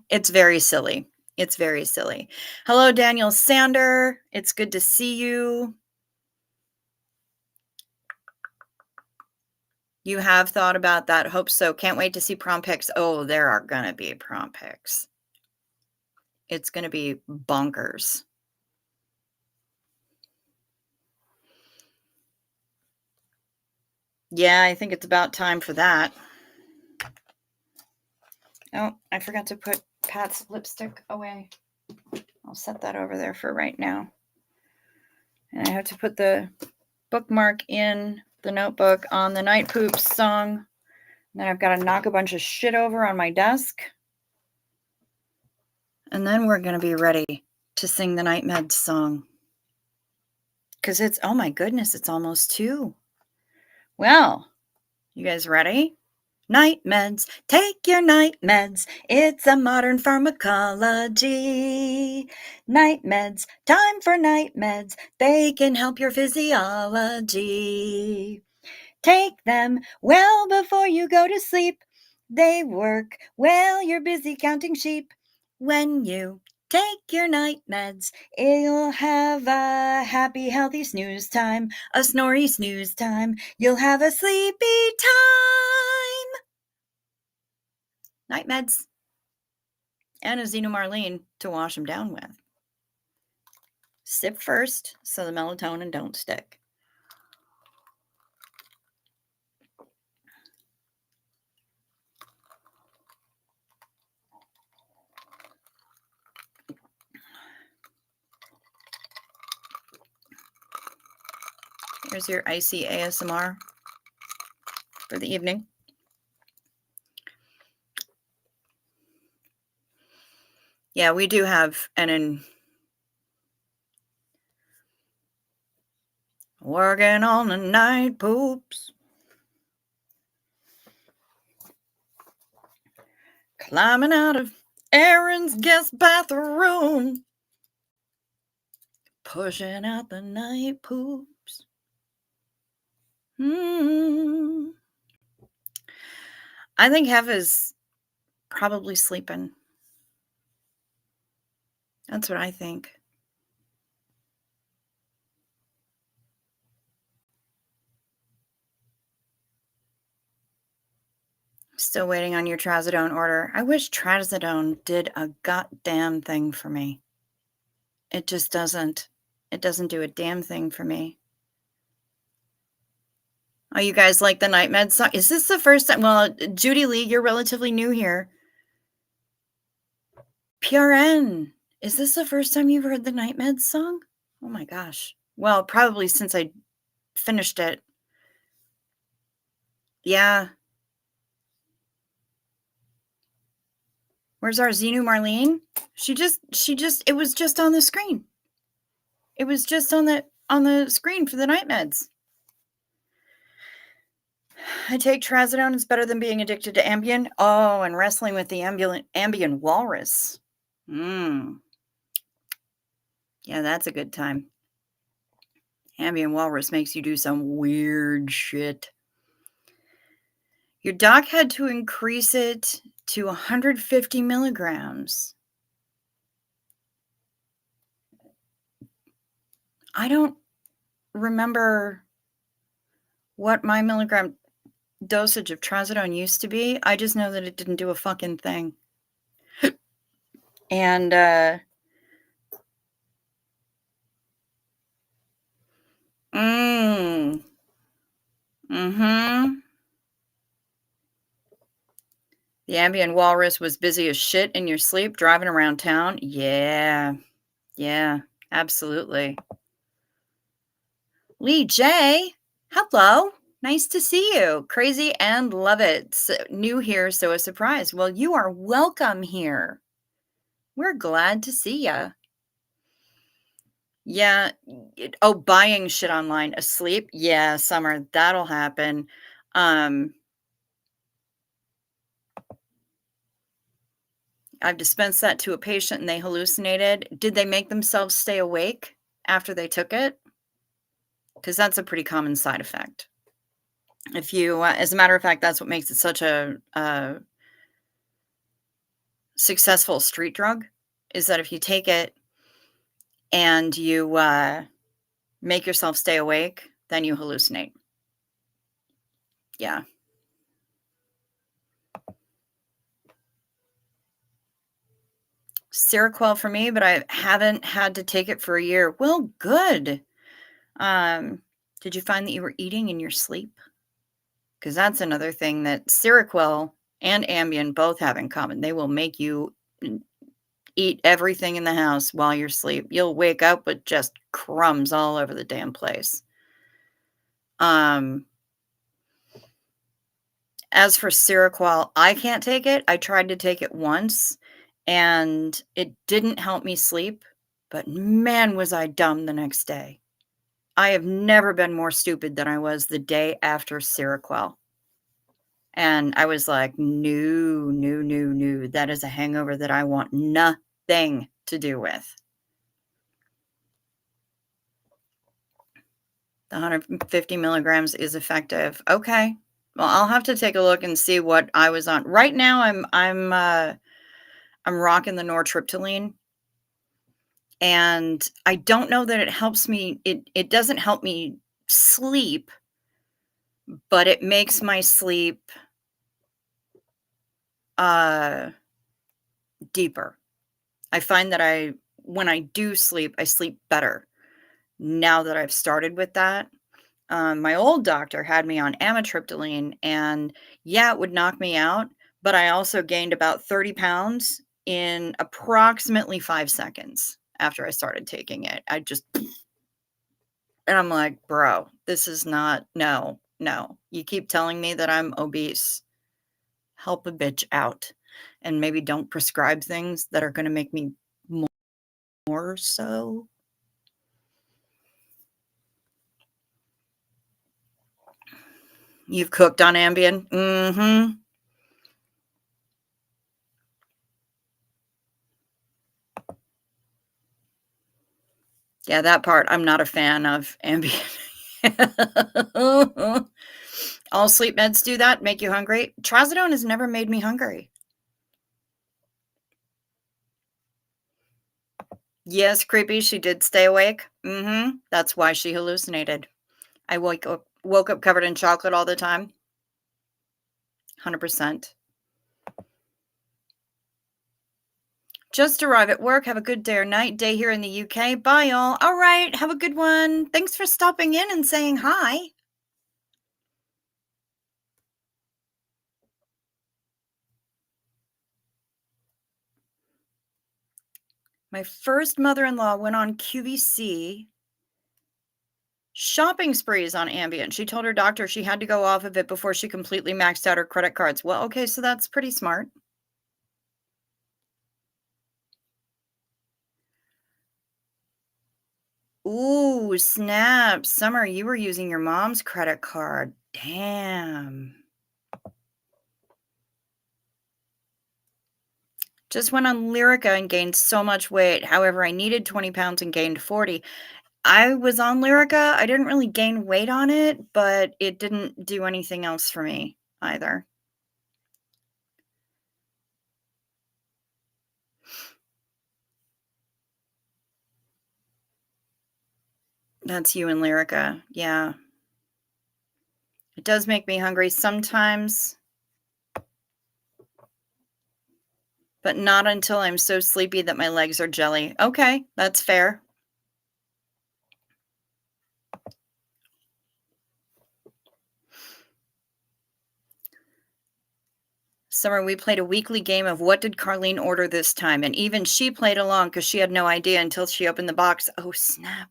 It's very silly. It's very silly. Hello, Daniel Sander. It's good to see you. You have thought about that. Hope so. Can't wait to see prom pics. Oh, there are going to be prom pics. It's going to be bonkers. Yeah, I think it's about time for that. Oh, I forgot to put Pat's lipstick away. I'll set that over there for right now. And I have to put the bookmark in the notebook on the Night Poops song. And then I've got to knock a bunch of shit over on my desk. And then we're going to be ready to sing the Night Meds song. Because it's, oh my goodness, it's almost 2. Well, you guys ready? Night meds, take your night meds. It's a modern pharmacology. Night meds, time for night meds. They can help your physiology. Take them well before you go to sleep. They work while you're busy counting sheep. When you take your night meds, you'll have a happy, healthy snooze time, a snory snooze time. You'll have a sleepy time. Night meds and a Xenomarlene to wash them down with. Sip first so the melatonin don't stick. Here's your icy ASMR for the evening. Yeah, we do have working on the night poops. Climbing out of Aaron's guest bathroom. Pushing out the night poops. I think Hev is probably sleeping. That's what I think. Still waiting on your trazodone order. I wish trazodone did a goddamn thing for me. It just doesn't. It doesn't do a damn thing for me. Oh, you guys like the Night Med song? Is this the first time? Well, Judy Lee, you're relatively new here. PRN, is this the first time you've heard the Night Med song? Oh my gosh. Well, probably since I finished it. Yeah. Where's our Xenu Marlene? It was just on the screen. It was just on the screen for the Night Meds. I take trazodone. It's better than being addicted to Ambien. Oh, and wrestling with the Ambien walrus. Yeah, that's a good time. Ambien walrus makes you do some weird shit. Your doc had to increase it to 150 milligrams. I don't remember what my milligram dosage of trazodone used to be. I just know that it didn't do a fucking thing. And the Ambien walrus was busy as shit in your sleep driving around town. Yeah, absolutely. Lee J, hello. Nice to see you. Crazy and love it. So, new here, so a surprise. Well, you are welcome here. We're glad to see ya. Yeah. Buying shit online. Asleep? Yeah, Summer, that'll happen. I've dispensed that to a patient and they hallucinated. Did they make themselves stay awake after they took it? Because that's a pretty common side effect. If you, as a matter of fact, that's what makes it such a successful street drug, is that if you take it and you make yourself stay awake, then you hallucinate. Yeah. Seroquel for me, but I haven't had to take it for a year. Well, good. Did you find that you were eating in your sleep? Because that's another thing that Seroquel and Ambien both have in common. They will make you eat everything in the house while you're asleep. You'll wake up with just crumbs all over the damn place. As for Seroquel, I can't take it. I tried to take it once, and it didn't help me sleep, but man, was I dumb the next day. I have never been more stupid than I was the day after Seroquel. And I was like, no, no, no, no. That is a hangover that I want nothing to do with. The 150 milligrams is effective. Okay. Well, I'll have to take a look and see what I was on. Right now, I'm rocking the nortriptyline, and I don't know that it helps me. It doesn't help me sleep, but it makes my sleep deeper. I find that when I do sleep, I sleep better now that I've started with that. My old doctor had me on amitriptyline, and yeah, it would knock me out, but I also gained about 30 pounds in approximately 5 seconds after I started taking it. And I'm like, bro, this is not, no. You keep telling me that I'm obese. Help a bitch out. And maybe don't prescribe things that are going to make me more so. You've cooked on Ambien? Mm-hmm. Yeah, that part I'm not a fan of Ambien. All sleep meds do that, make you hungry. Trazodone has never made me hungry. Yes, creepy, she did stay awake. That's why she hallucinated. I woke up covered in chocolate all the time. 100%. Just arrive at work. Have a good day or night. Day here in the UK. Bye, y'all. All right. Have a good one. Thanks for stopping in and saying hi. My first mother-in-law went on QVC shopping sprees on Ambien. She told her doctor she had to go off of it before she completely maxed out her credit cards. Well, okay, so that's pretty smart. Ooh, snap. Summer, you were using your mom's credit card. Damn. Just went on Lyrica and gained so much weight. However, I needed 20 pounds and gained 40. I was on Lyrica. I didn't really gain weight on it, but it didn't do anything else for me either. That's you and Lyrica. Yeah. It does make me hungry sometimes, but not until I'm so sleepy that my legs are jelly. Okay, that's fair. Summer, we played a weekly game of what did Carlene order this time? And even she played along because she had no idea until she opened the box. Oh, snap.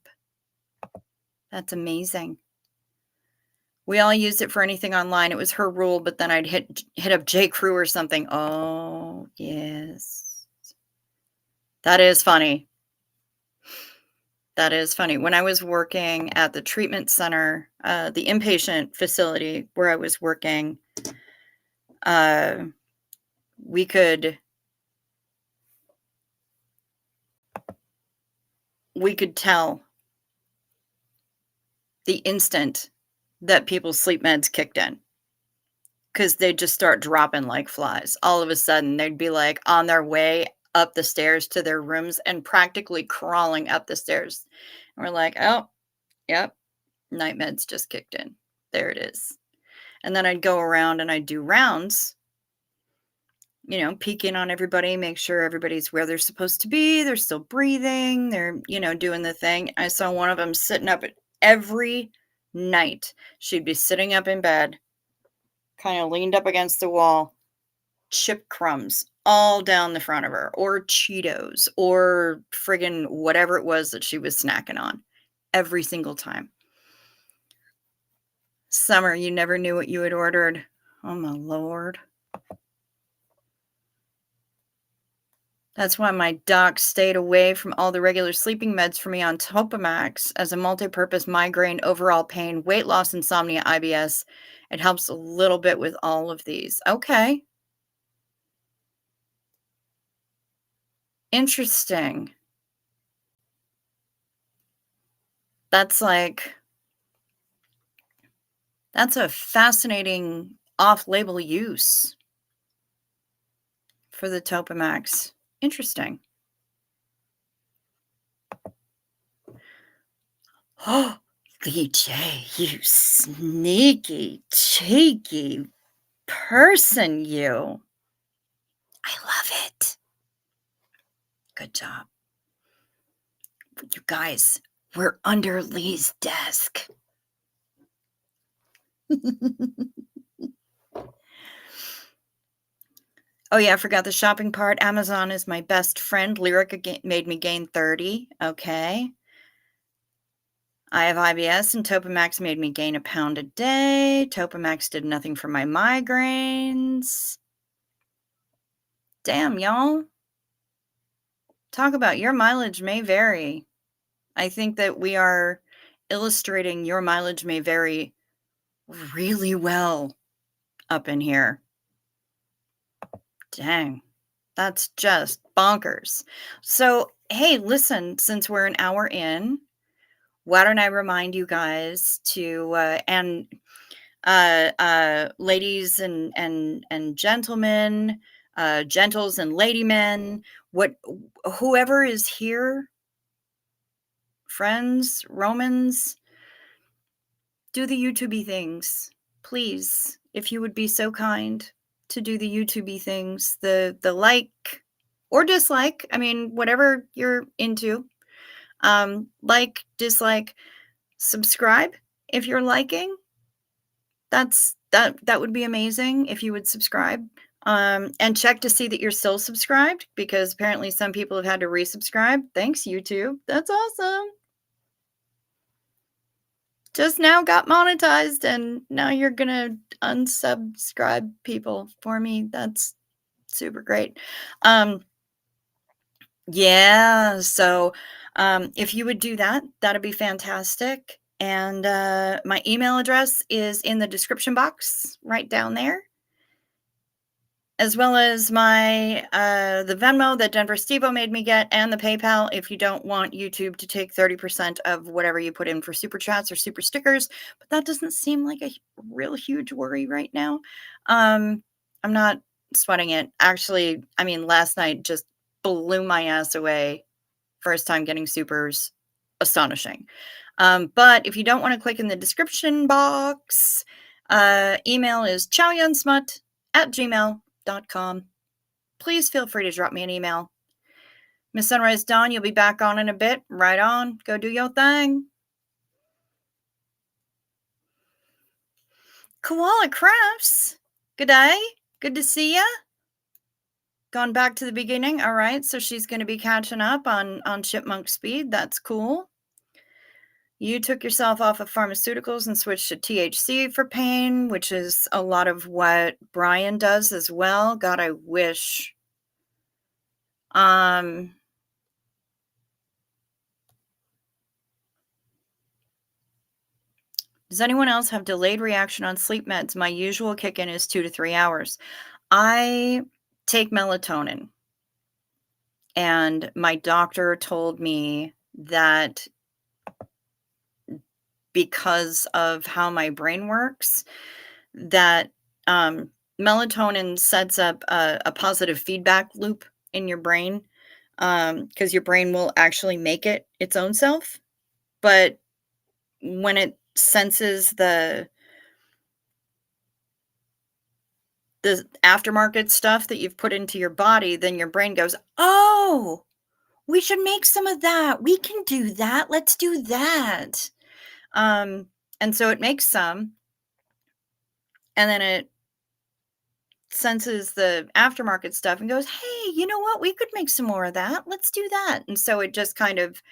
That's amazing. We all used it for anything online. It was her rule, but then I'd hit up J. Crew or something. Oh, yes. That is funny. That is funny. When I was working at the treatment center, the inpatient facility where I was working, we could tell the instant that people's sleep meds kicked in, because they'd just start dropping like flies. All of a sudden, they'd be like on their way up the stairs to their rooms and practically crawling up the stairs. And we're like, oh, yep, night meds just kicked in. There it is. And then I'd go around and I'd do rounds, peeking on everybody, make sure everybody's where they're supposed to be. They're still breathing. They're, doing the thing. I saw one of them sitting up every night. She'd be sitting up in bed, kind of leaned up against the wall, chip crumbs all down the front of her, or Cheetos, or friggin' whatever it was that she was snacking on every single time. Summer, you never knew what you had ordered. Oh my Lord. That's why my doc stayed away from all the regular sleeping meds for me on Topamax as a multi-purpose migraine, overall pain, weight loss, insomnia, IBS. It helps a little bit with all of these. Okay. Interesting. That's a fascinating off-label use for the Topamax. Interesting. Oh, DJ, you sneaky, cheeky person, you. I love it. Good job. You guys, we're under Lee's desk. Oh, yeah, I forgot the shopping part. Amazon is my best friend. Lyrica made me gain 30. Okay. I have IBS, and Topamax made me gain a pound a day. Topamax did nothing for my migraines. Damn, y'all. Talk about your mileage may vary. I think that we are illustrating your mileage may vary really well up in here. Dang, that's just bonkers. So, hey, listen, since we're an hour in, why don't I remind you guys to, ladies and gentlemen, gentles and ladymen, whoever is here, friends, Romans, do the YouTubey things, please, if you would be so kind. to do the YouTubey things, the like or dislike, I mean, whatever you're into. Like, dislike, subscribe if you're liking. That would be amazing if you would subscribe. And check to see that you're still subscribed, because apparently some people have had to resubscribe. Thanks, YouTube. That's awesome. Just now got monetized and now you're gonna unsubscribe people for me. That's super great. Yeah, so if you would do that, that'd be fantastic. And my email address is in the description box right down there, as well as my the Venmo that Denver Stevo made me get, and the PayPal if you don't want YouTube to take 30% of whatever you put in for super chats or super stickers. But that doesn't seem like a real huge worry right now. I'm not sweating it. Actually, I mean, last night just blew my ass away. First time getting supers, astonishing. But if you don't want to click in the description box, email is chowyunsmut@gmail.com. Please feel free to drop me an email. Miss Sunrise Dawn, you'll be back on in a bit. Right on. Go do your thing. Koala Crafts. Good day. Good to see ya. Gone back to the beginning. All right. So she's going to be catching up on chipmunk speed. That's cool. You took yourself off of pharmaceuticals and switched to THC for pain, which is a lot of what Brian does as well. God, I wish. Does anyone else have delayed reaction on sleep meds? My usual kick-in is 2 to 3 hours. I take melatonin, and my doctor told me that because of how my brain works, that melatonin sets up a positive feedback loop in your brain, because your brain will actually make it its own self. But when it senses the aftermarket stuff that you've put into your body, then your brain goes, oh, we should make some of that. We can do that. Let's do that. And so it makes some, and then it senses the aftermarket stuff and goes, hey, you know what? We could make some more of that. Let's do that. And so it just kind of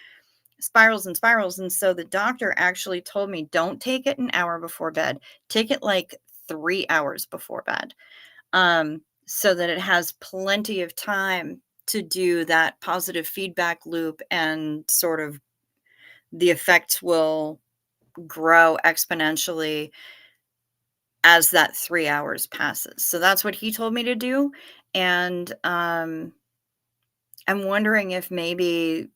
spirals and spirals. And so the doctor actually told me, don't take it an hour before bed. Take it like 3 hours before bed, so that it has plenty of time to do that positive feedback loop, and sort of the effects will grow exponentially as that 3 hours passes. So that's what he told me to do. And I'm wondering if maybe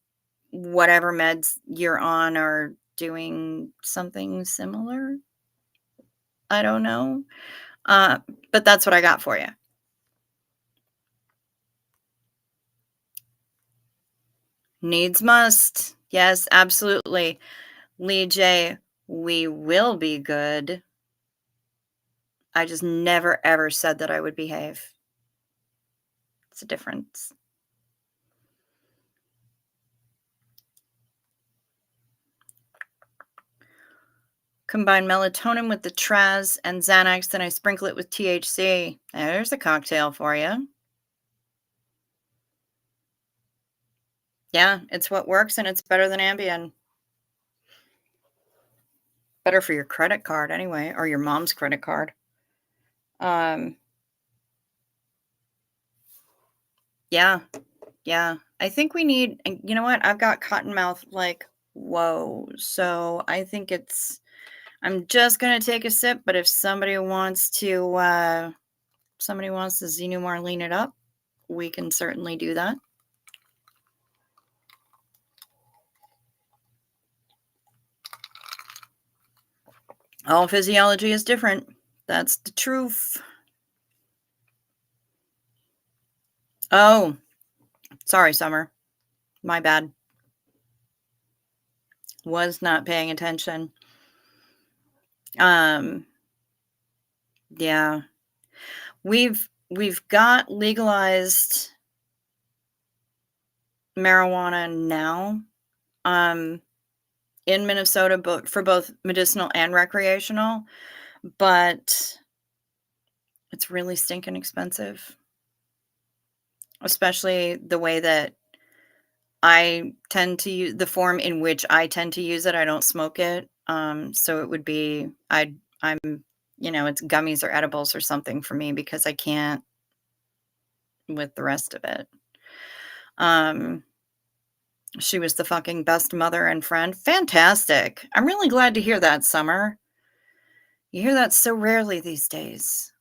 whatever meds you're on are doing something similar. I don't know. But that's what I got for you. Needs must. Yes, absolutely. Lee J, we will be good. I just never ever said that I would behave. It's a difference. Combine melatonin with the Traz and Xanax, then I sprinkle it with THC. There's a cocktail for you. Yeah, it's what works, and it's better than Ambien. Better for your credit card anyway, or your mom's credit card. Yeah. Yeah. I think we need, and you know what? I've got cotton mouth like, whoa. So I think I'm just gonna take a sip, but if somebody wants to Xenu Marlene it up, we can certainly do that. All physiology is different. That's the truth. Oh, sorry, Summer. My bad. Was not paying attention. Yeah. we've got legalized marijuana now, um, in Minnesota, for both medicinal and recreational, but it's really stinking expensive, especially the way that I tend to use the form in which I tend to use it. I don't smoke it. So it would be I'm it's gummies or edibles or something for me because I can't with the rest of it. Um she was the fucking best mother and friend. Fantastic. I'm really glad to hear that, Summer. You hear that so rarely these days.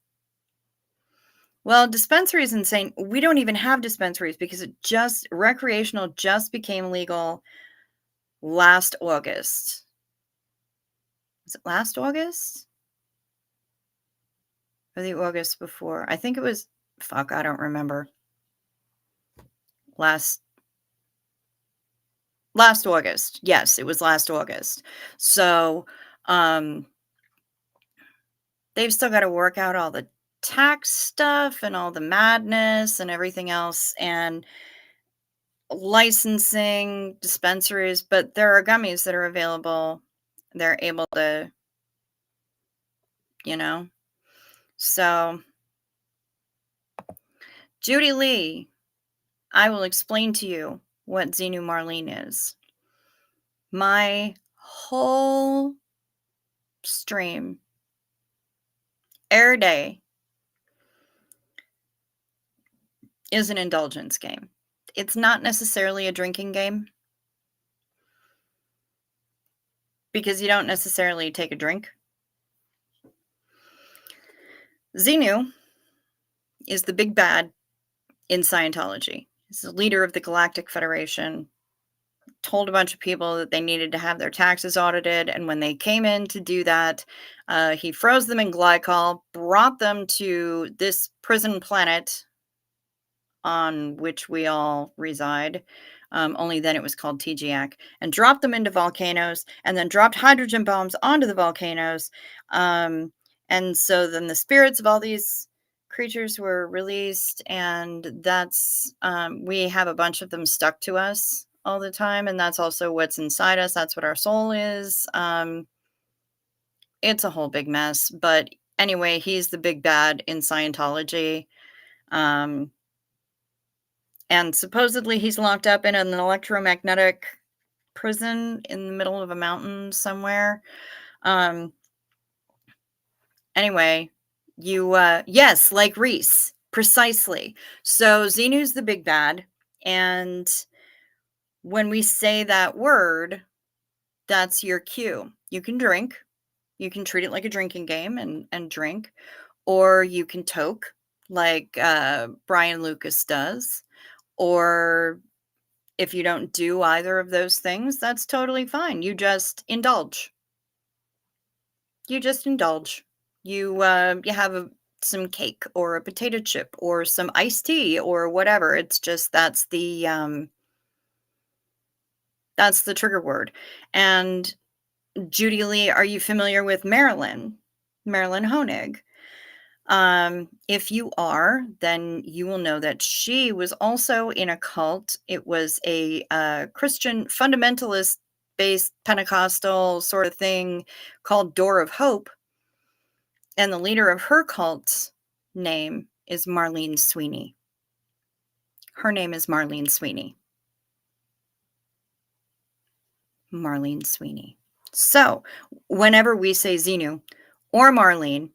Well, dispensaries insane. We don't even have dispensaries because recreational just became legal last August. Was it last August? Or the August before? I think it was, fuck, I don't remember. Last August. Yes, it was last August. So, they've still got to work out all the tax stuff and all the madness and everything else and licensing dispensaries, but there are gummies that are available. They're able to, you know. So, Judy Lee, I will explain to you what Xenu Marlene is. My whole stream, air day, is an indulgence game. It's not necessarily a drinking game because you don't necessarily take a drink. Xenu is the big bad in Scientology. He's the leader of the Galactic Federation, told a bunch of people that they needed to have their taxes audited, and when they came in to do that, he froze them in glycol, brought them to this prison planet on which we all reside, only then it was called TGAC, and dropped them into volcanoes, and then dropped hydrogen bombs onto the volcanoes. And so then the spirits of all these creatures were released, and that's we have a bunch of them stuck to us all the time, and that's also what's inside us. That's what our soul is. It's a whole big mess, but anyway, he's the big bad in Scientology. And supposedly he's locked up in an electromagnetic prison in the middle of a mountain somewhere. Anyway, yes, like Reese, precisely. So Xenu's the big bad, and when we say that word, that's your cue. You can drink. You can treat it like a drinking game and drink, or you can toke like Brian Lucas does, or if you don't do either of those things, that's totally fine. You just indulge. You just indulge. You have some cake or a potato chip or some iced tea or whatever. It's just that's the trigger word. And Judy Lee, are you familiar with Marilyn Honig? If you are, then you will know that she was also in a cult. It was a Christian fundamentalist based Pentecostal sort of thing called Door of Hope. And the leader of her cult's name is Marlene Sweeney. Her name is Marlene Sweeney. Marlene Sweeney. So whenever we say Xenu or Marlene,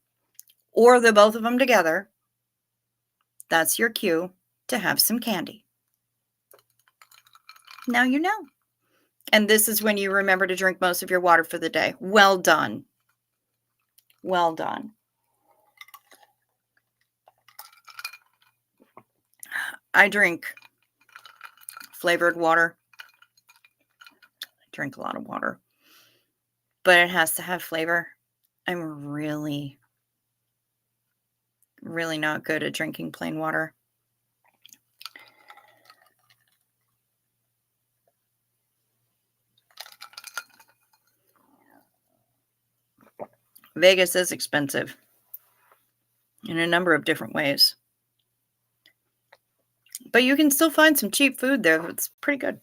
or the both of them together, that's your cue to have some candy. Now you know. And this is when you remember to drink most of your water for the day. Well done. Well done. I drink flavored water. I drink a lot of water. But it has to have flavor. I'm really, really not good at drinking plain water. Vegas is expensive in a number of different ways. But you can still find some cheap food there that's pretty good.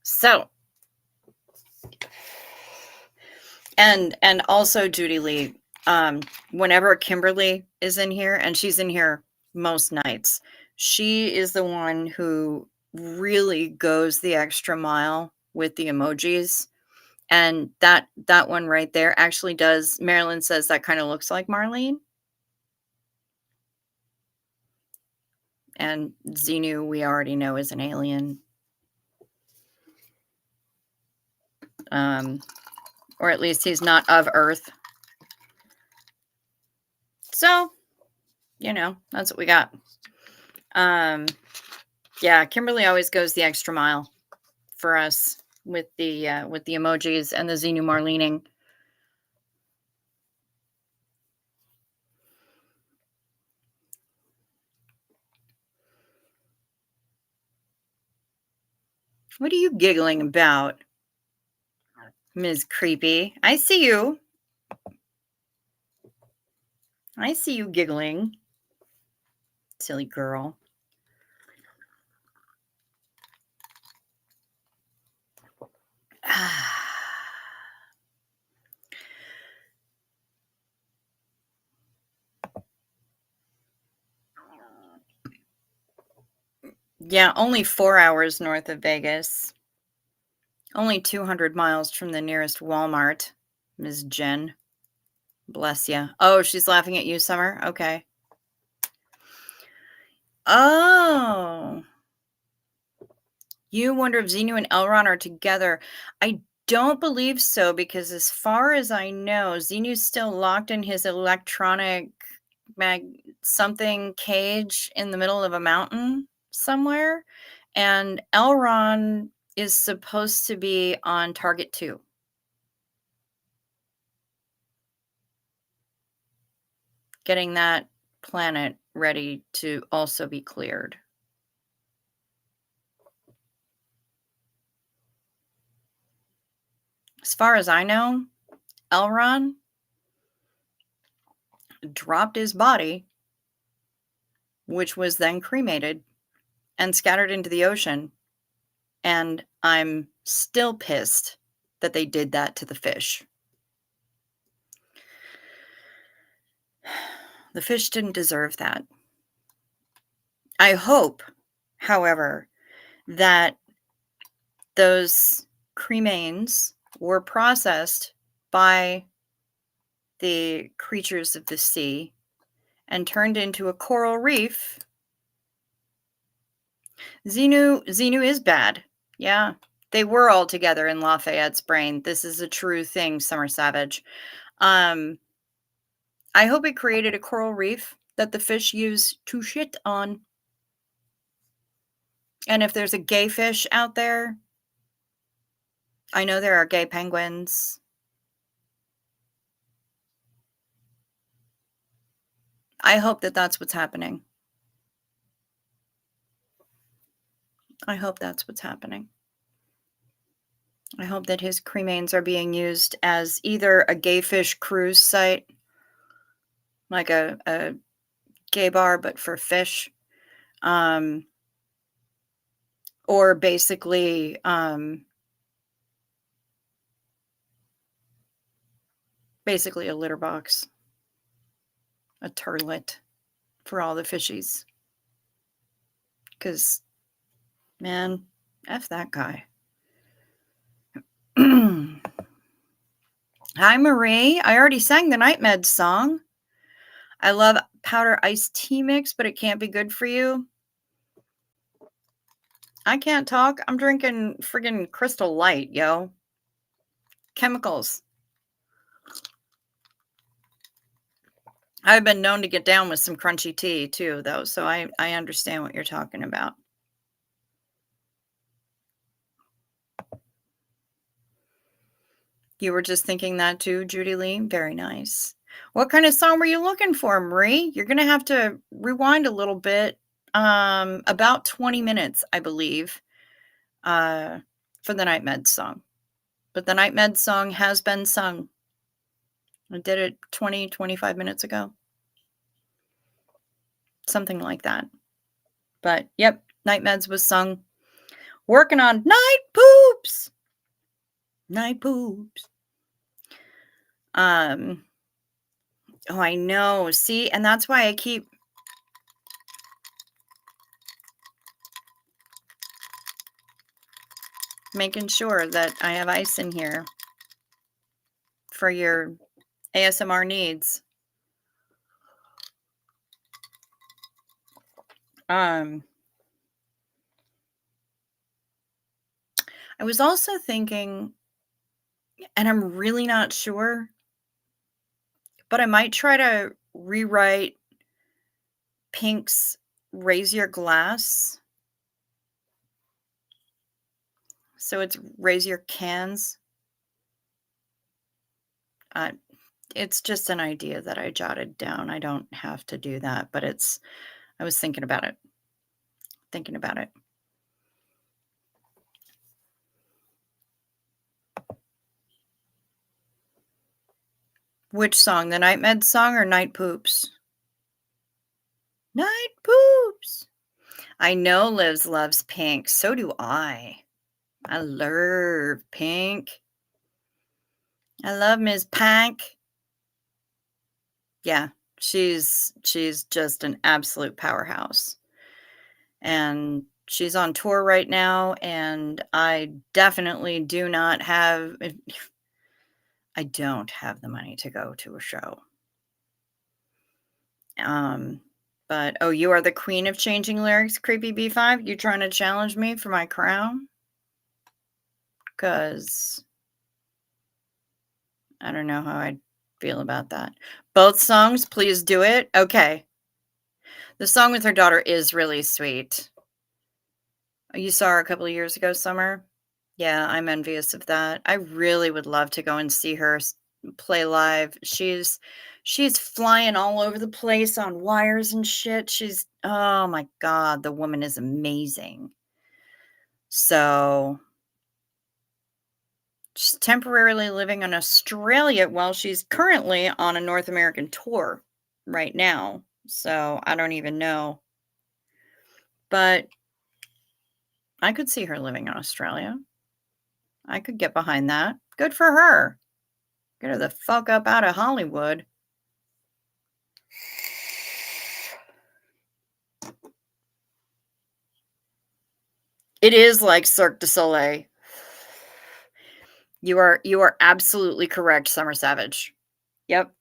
So, and also Judy Lee, whenever Kimberly is in here, and she's in here most nights, she is the one who really goes the extra mile with the emojis. And that one right there actually does, Marilyn says that kind of looks like Marlene. And Xenu, we already know, is an alien. Or at least he's not of Earth. So, that's what we got. Yeah, Kimberly always goes the extra mile for us with the emojis and the Xenu Marlening. What are you giggling about, Ms. Creepy? I see you. I see you giggling. Silly girl. Yeah, only 4 hours north of Vegas. Only 200 miles from the nearest Walmart, Ms. Jen. Bless ya. Oh, she's laughing at you, Summer? Okay. Oh. You wonder if Xenu and Elron are together. I don't believe so, because as far as I know, Xenu's still locked in his electronic something cage in the middle of a mountain somewhere, and Elron is supposed to be on target 2. Getting that planet ready to also be cleared. As far as I know, Elron dropped his body, which was then cremated and scattered into the ocean. And I'm still pissed that they did that to the fish. The fish didn't deserve that. I hope, however, that those cremains were processed by the creatures of the sea and turned into a coral reef. Xenu is bad. Yeah. They were all together in Lafayette's brain. This is a true thing, Summer Savage. I hope it created a coral reef that the fish use to shit on. And if there's a gay fish out there, I know there are gay penguins. I hope that that's what's happening. I hope that's what's happening. I hope that his cremains are being used as either a gay fish cruise site, like a gay bar, but for fish, or basically a litter box, a turlet for all the fishies. Because, man, F that guy. Hi, Marie. I already sang the Night Med song. I love powder iced tea mix, but it can't be good for you. I can't talk. I'm drinking friggin' Crystal Light, yo. Chemicals. I've been known to get down with some crunchy tea too, though, so I understand what you're talking about. You were just thinking that too, Judy Lee? Very nice. What kind of song were you looking for, Marie? You're going to have to rewind a little bit. About 20 minutes, I believe, for the Night Med song. but the Night Med song has been sung. I did it 20, 25 minutes ago. Something like that. But yep, Night Meds was sung. Working on Night Poops. Night Poops. Oh, I know. See, and that's why I keep making sure that I have ice in here for your ASMR needs. I was also thinking, and I'm really not sure, but I might try to rewrite Pink's Raise Your Glass. So it's Raise Your Cans. Uh, it's just an idea that I jotted down. I don't have to do that, but I was thinking about it. Thinking about it. Which song? The Night Med song or Night Poops? Night Poops. I know Liz loves Pink. So do I. I love Pink. I love Ms. Pink. Yeah, she's just an absolute powerhouse. And she's on tour right now, and I definitely do not have I don't have the money to go to a show. But oh, you are the queen of changing lyrics, Creepy B5. You trying to challenge me for my crown? Because I don't know how I'd feel about that. Both songs, please do it. Okay. The song with her daughter is really sweet. You saw her a couple of years ago, Summer? Yeah, I'm envious of that. I really would love to go and see her play live. She's flying all over the place on wires and shit. Oh my god, the woman is amazing. So she's temporarily living in Australia while she's currently on a North American tour right now. So I don't even know. But I could see her living in Australia. I could get behind that. Good for her. Get her the fuck up out of Hollywood. It is like Cirque du Soleil. You are absolutely correct, Summer Savage. Yep,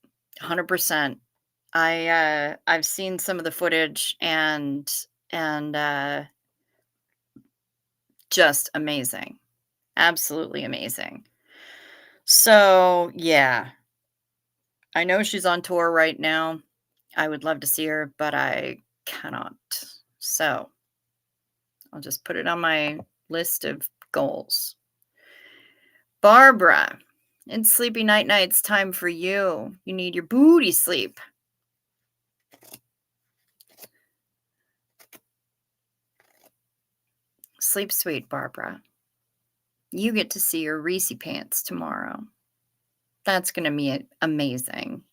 100%. I've seen some of the footage and just amazing. Absolutely amazing. So, yeah. I know she's on tour right now. I would love to see her, but I cannot. So, I'll just put it on my list of goals. Barbara, it's sleepy nights time for you. You need your booty sleep. Sleep sweet, Barbara. You get to see your Reese pants tomorrow. That's going to be amazing.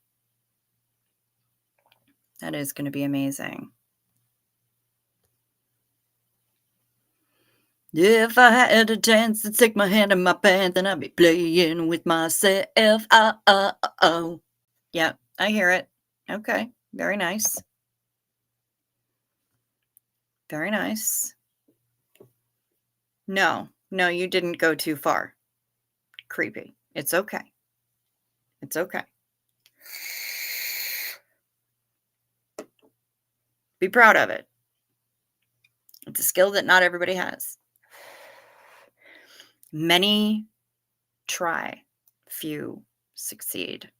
That is going to be amazing. If I had a chance to stick my hand in my pants, then I'd be playing with myself. Oh. Yeah, I hear it. Okay, very nice. Very nice. No, you didn't go too far. Creepy. It's okay. It's okay. Be proud of it. It's a skill that not everybody has. Many try, few succeed.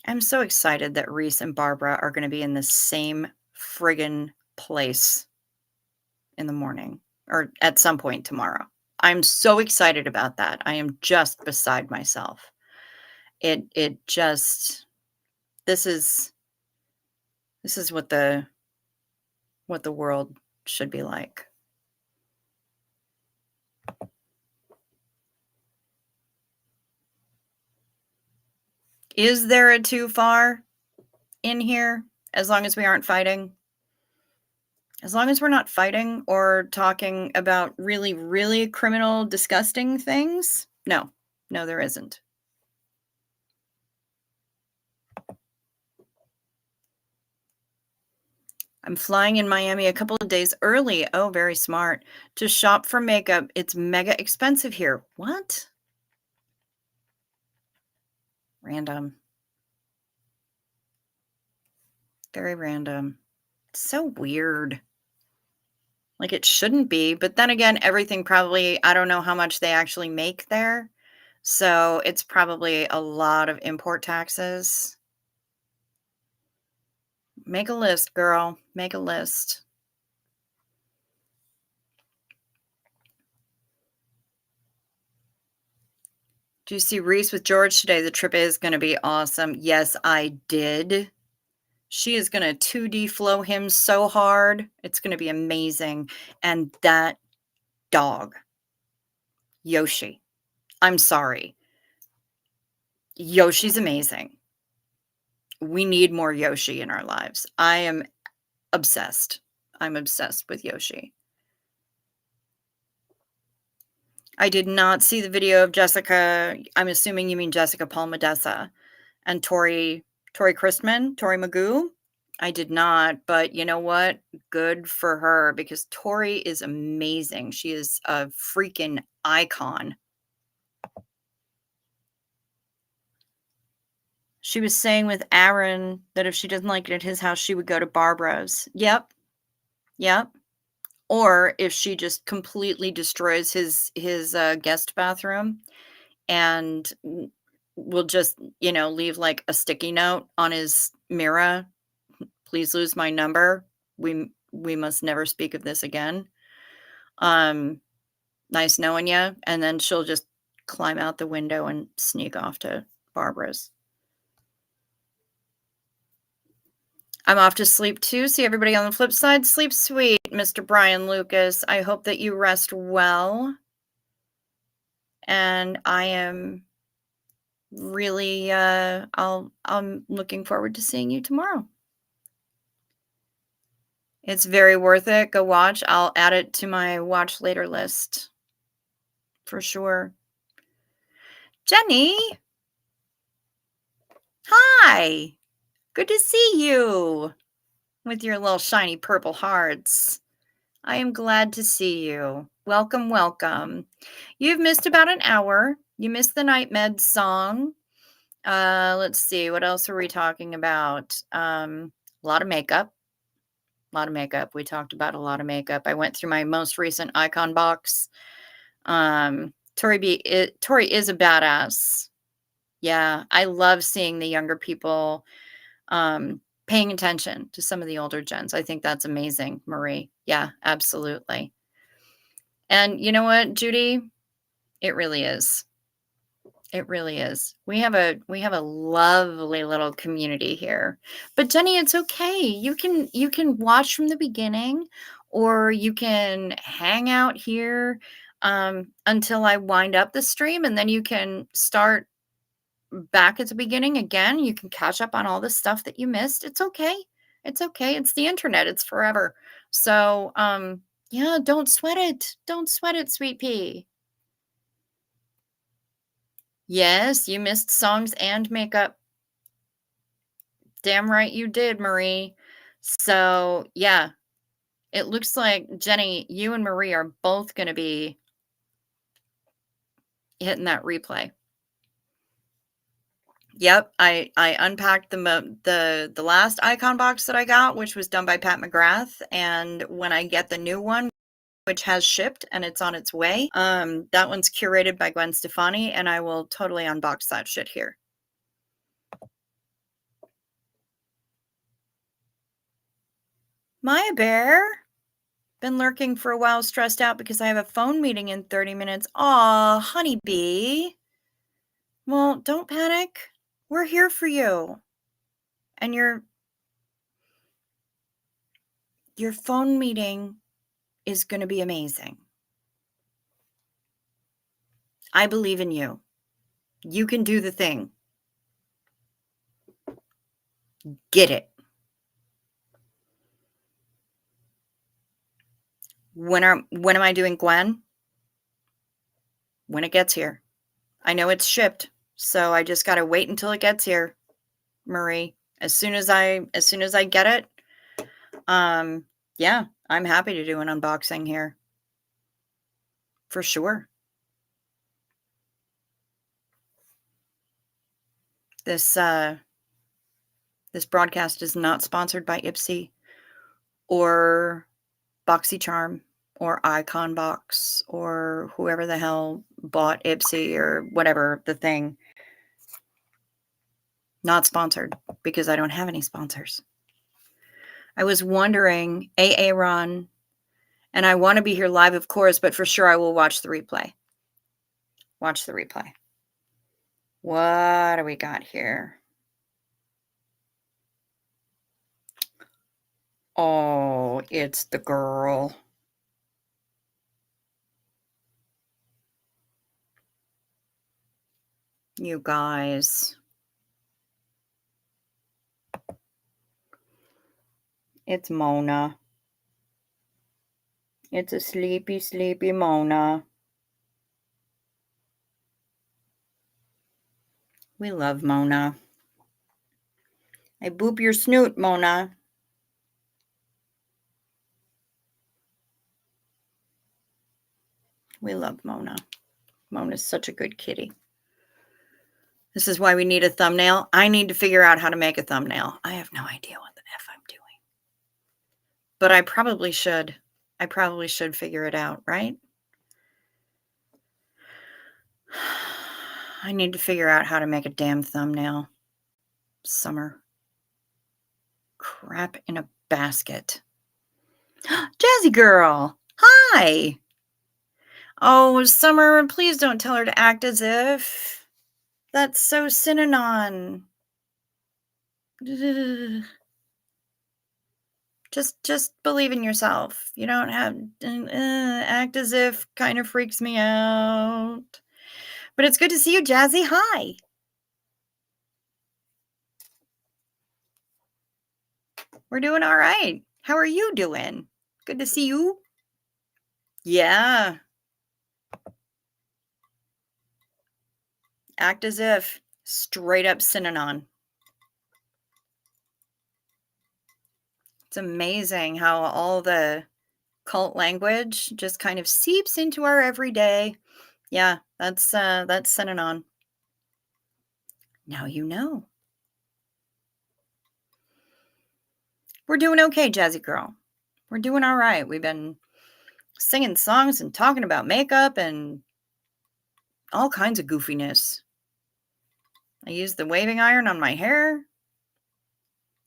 I'm so excited that Reese and Barbara are going to be in the same friggin' place in the morning or at some point tomorrow. I'm so excited about that. I am just beside myself. It just this is what the world should be like. Is there a too far in here as long as we aren't fighting? As long as we're not fighting or talking about really, really criminal, disgusting things? No. No, there isn't. I'm flying in Miami a couple of days early. Oh, very smart. To shop for makeup. It's mega expensive here. What? Random. Very random. So weird. Like, it shouldn't be, but then again, everything probably I don't know how much they actually make there, so it's probably a lot of import taxes. Make a list, girl. Make a list. Do you see Reese with George today? The trip is gonna be awesome. Yes, I did. She is gonna 2D flow him so hard. It's gonna be amazing. And that dog, Yoshi. I'm sorry. Yoshi's amazing. We need more Yoshi in our lives. I am obsessed. I'm obsessed with Yoshi. I did not see the video of Jessica. I'm assuming you mean Jessica Palmadessa and Tori Christman, Tori Magoo. I did not, but you know what? Good for her because Tori is amazing. She is a freaking icon. She was saying with Aaron that if she doesn't like it at his house, she would go to Barbara's. Yep. Yep. Or if she just completely destroys his guest bathroom and will just, leave, like, a sticky note on his mirror, "Please lose my number. We must never speak of this again. Um, Nice knowing you," and then she'll just climb out the window and sneak off to Barbara's. I'm off to sleep too. See everybody on the flip side. Sleep sweet, Mr. Brian Lucas. I hope that you rest well. And I am really I'm looking forward to seeing you tomorrow. It's very worth it. Go watch. I'll add it to my watch later list for sure. Jenny, hi. Good to see you with your little shiny purple hearts. I am glad to see you. Welcome, welcome. You've missed about an hour. You missed the Night Med song. Let's see. What else are we talking about? A lot of makeup. A lot of makeup. We talked about a lot of makeup. I went through my most recent icon box. Tori is a badass. Yeah, I love seeing the younger people paying attention to some of the older gens. I think that's amazing, Marie. Yeah, absolutely. And you know what, Judy? It really is. It really is. We have a lovely little community here. But Jenny, it's okay. You can watch from the beginning or you can hang out here until I wind up the stream and then you can start back at the beginning again. You can catch up on all the stuff that you missed. It's okay. It's okay. It's the internet. It's forever. So, yeah, don't sweat it. Don't sweat it, sweet pea. Yes, you missed songs and makeup. Damn right you did, Marie. So, yeah, it looks like, Jenny, you and Marie are both gonna be hitting that replay. Yep, I unpacked the last icon box that I got, which was done by Pat McGrath, and when I get the new one, which has shipped and it's on its way, that one's curated by Gwen Stefani, and I will totally unbox that shit here. Maya Bear. Been lurking for a while, stressed out because I have a phone meeting in 30 minutes. Aw, honeybee. Well, don't panic. We're here for you. And your phone meeting is going to be amazing. I believe in you. You can do the thing. Get it. When am I doing Gwen? When it gets here. I know it's shipped, so I just gotta wait until it gets here, Marie. As soon as I get it, um, yeah, I'm happy to do an unboxing here. For sure. This this broadcast is not sponsored by Ipsy or BoxyCharm or Icon Box or whoever the hell bought Ipsy or whatever the thing. Not sponsored because I don't have any sponsors. I was wondering, Ron, and I want to be here live, of course, but for sure I will watch the replay. Watch the replay. What do we got here? Oh, it's the girl. You guys. It's Mona. It's a sleepy, sleepy Mona. We love Mona. I boop your snoot, Mona. We love Mona. Mona's such a good kitty. This is why we need a thumbnail. I need to figure out how to make a thumbnail. I have no idea what the F I'm doing. But I probably should. I probably should figure it out, right? I need to figure out how to make a damn thumbnail. Summer. Crap in a basket. Jazzy girl. Hi. Oh, Summer, please don't tell her to act as if. That's so Synanon. Just believe in yourself. You don't have act as if kind of freaks me out. But it's good to see you, Jazzy. Hi. We're doing all right. How are you doing? Good to see you. Yeah. Act as if. Straight up Synanon. It's amazing how all the cult language just kind of seeps into our everyday. Yeah, that's Synanon. Now you know. We're doing okay, Jazzy girl. We're doing all right. We've been singing songs and talking about makeup and all kinds of goofiness. I used the waving iron on my hair.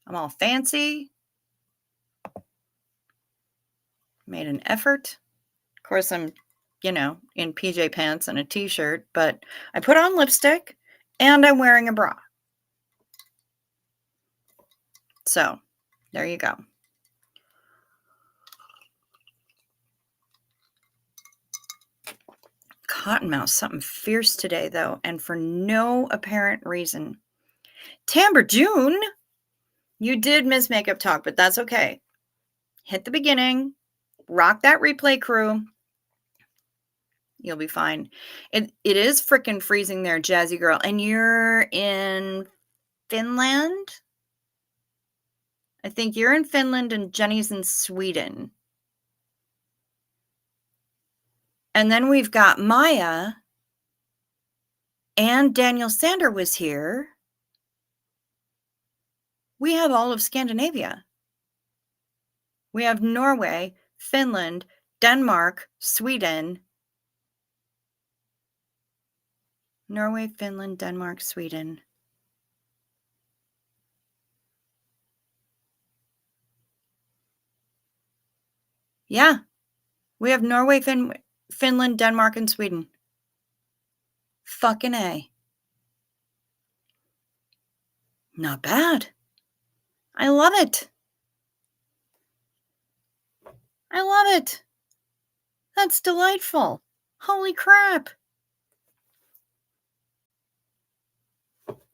I'm all fancy. Made an effort. Of course, I'm, in PJ pants and a t-shirt, but I put on lipstick and I'm wearing a bra. So, there you go. Cottonmouth, something fierce today, though, and for no apparent reason. Timbre June, you did miss Makeup Talk, but that's okay. Hit the beginning, rock that replay crew. You'll be fine. It is freaking freezing there, Jazzy girl. And you're in Finland? I think you're in Finland and Jenny's in Sweden. And then we've got Maya and Daniel Sander was here. We have all of Scandinavia. We have Norway, Finland, Denmark, Sweden. Norway, Finland, Denmark, Sweden. Yeah. We have Norway, Finland, Denmark, and Sweden. Fucking A. Not bad. I love it. I love it. That's delightful. Holy crap.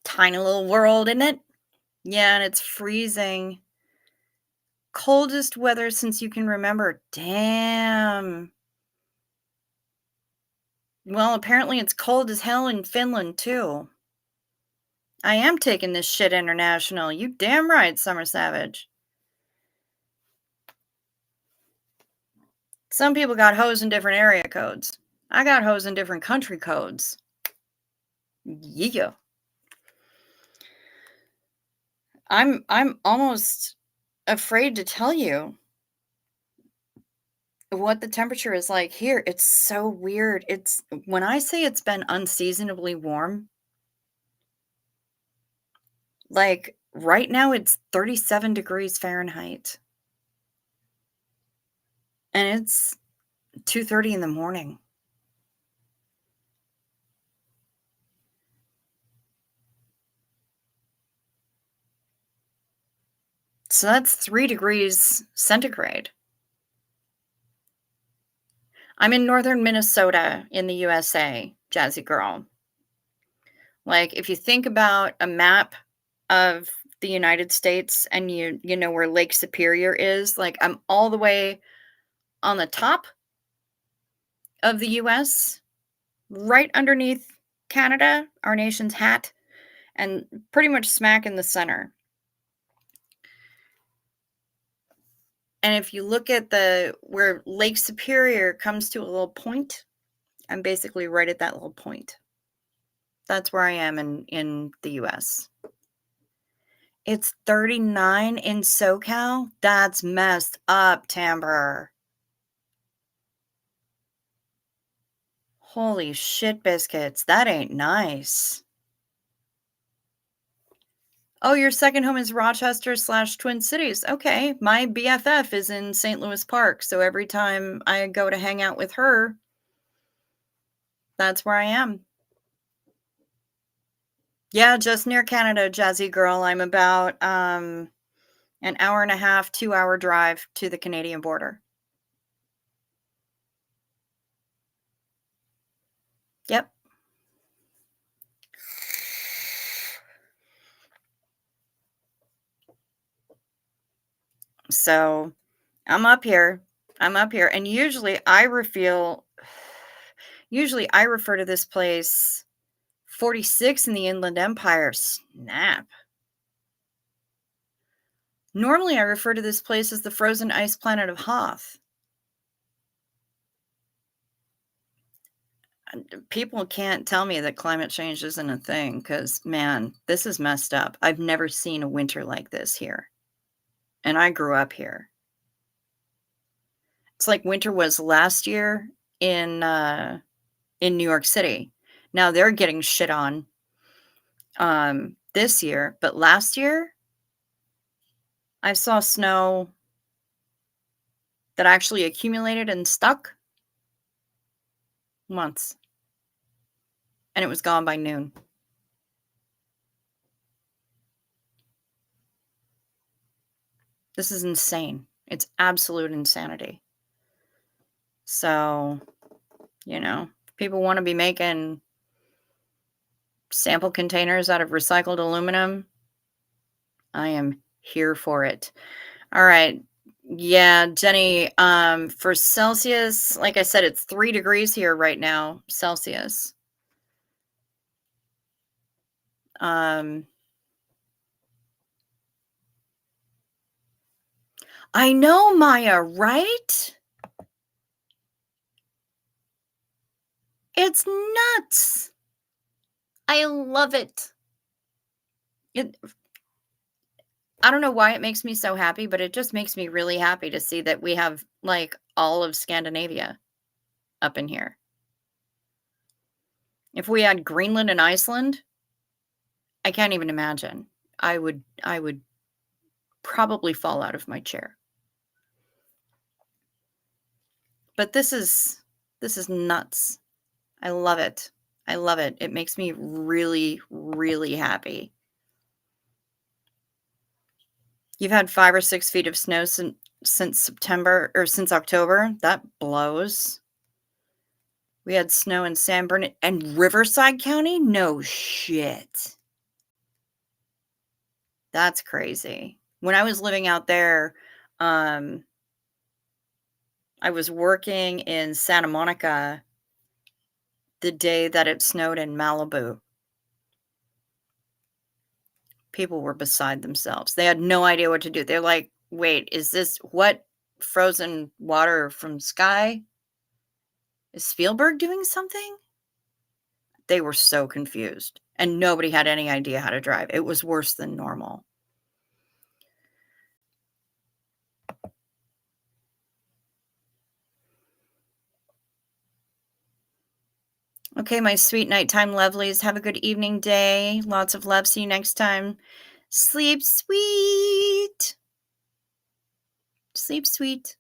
Tiny little world, isn't it? Yeah, and it's freezing. Coldest weather since you can remember. Damn. Well, apparently it's cold as hell in Finland too. I am taking this shit international. You damn right, Summer Savage. Some people got hoes in different area codes. I got hoes in different country codes. Yeah. I'm almost afraid to tell you what the temperature is like here. It's so weird. It's when I say it's been unseasonably warm, like right now it's 37 degrees Fahrenheit and it's 2:30 in the morning. So that's 3 degrees centigrade. I'm in northern Minnesota in the USA, Jazzy girl. Like if you think about a map of the United States and you know where Lake Superior is, like I'm all the way on the top of the US, right underneath Canada, our nation's hat, and pretty much smack in the center. And if you look at the where Lake Superior comes to a little point, I'm basically right at that little point. That's where I am in the US. It's 39 in SoCal? That's messed up, Timber. Holy shit biscuits. That ain't nice. Oh, your second home is Rochester slash Twin Cities. Okay. My BFF is in St. Louis Park. So every time I go to hang out with her, that's where I am. Yeah, just near Canada, Jazzy girl. I'm about an hour and a half, 2-hour drive to the Canadian border. Yep. So I'm up here. I'm up here. And usually I refer to this place 46 in the Inland Empire. Snap. Normally I refer to this place as the frozen ice planet of Hoth. People can't tell me that climate change isn't a thing because, man, this is messed up. I've never seen a winter like this here. And I grew up here. It's like winter was last year in New York City. Now they're getting shit on this year, but last year I saw snow that actually accumulated and stuck once, and it was gone by noon. This is insane. It's absolute insanity. So, you know, people want to be making sample containers out of recycled aluminum. I am here for it. All right. Yeah, Jenny, for Celsius, like I said, it's 3 degrees here right now, Celsius. I know, Maya, right? It's nuts. I love it. It I don't know why it makes me so happy, but it just makes me really happy to see that we have, like, all of Scandinavia up in here. If we had Greenland and Iceland, I can't even imagine. I would probably fall out of my chair. But this is nuts. I love it. I love it. It makes me really, really happy. You've had 5 or 6 feet of snow since September or since October? That blows. We had snow in San Bernardino and Riverside County? No shit. That's crazy. When I was living out there, um, I was working in Santa Monica the day that it snowed in Malibu. People were beside themselves. They had no idea what to do. They're like, "Wait, is this what frozen water from sky? Is Spielberg doing something?" They were so confused, and nobody had any idea how to drive. It was worse than normal. Okay, my sweet nighttime lovelies, have a good evening, day. Lots of love. See you next time. Sleep sweet. Sleep sweet.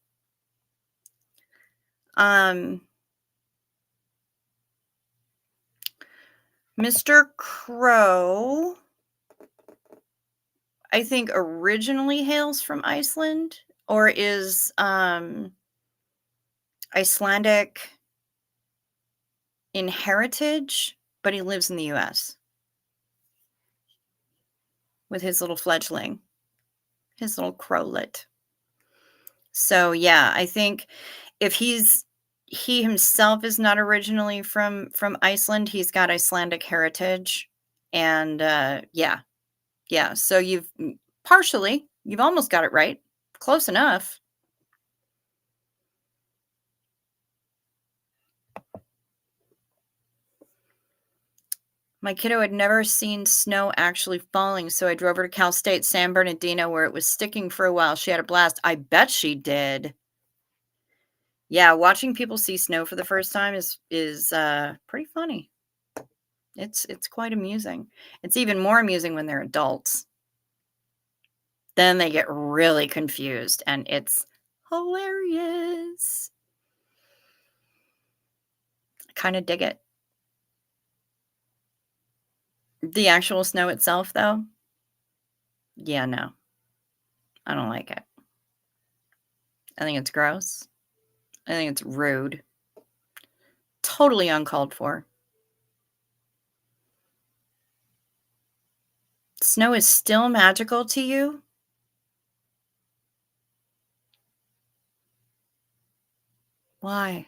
Um, Mr. Crow, I think originally hails from Iceland or is Icelandic in heritage, but he lives in the US with his little fledgling, his little crowlet. So yeah, I think if he himself is not originally from Iceland, he's got Icelandic heritage. And yeah, yeah. So partially, you've almost got it right. Close enough. My kiddo had never seen snow actually falling, so I drove her to Cal State San Bernardino where it was sticking for a while. She had a blast. I bet she did. Yeah, watching people see snow for the first time is pretty funny. It's quite amusing. It's even more amusing when they're adults. Then they get really confused, and it's hilarious. I kinda dig it. The actual snow itself, though? Yeah, no. I don't like it. I think it's gross. I think it's rude. Totally uncalled for. Snow is still magical to you? Why?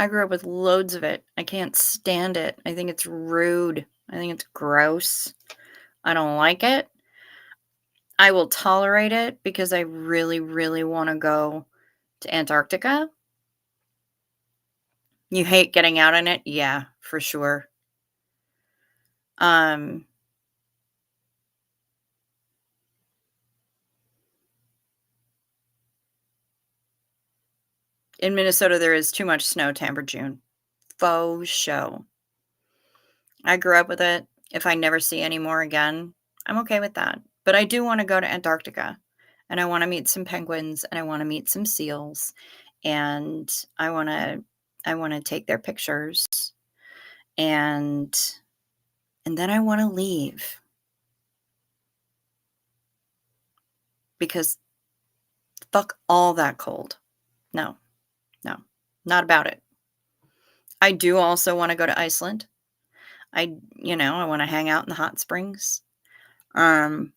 I grew up with loads of it. I can't stand it. I think it's rude. I think it's gross. I don't like it. I will tolerate it because I really, really wanna go to Antarctica. You hate getting out in it? Yeah, for sure. Um, in Minnesota, there is too much snow timber June. Faux show. I grew up with it. If I never see any more again, I'm okay with that. But I do wanna go to Antarctica, and I wanna meet some penguins, and I wanna meet some seals, and I wanna take their pictures, and then I wanna leave because fuck all that cold. No, no, not about it. I do also wanna go to Iceland. I wanna hang out in the hot springs. Um,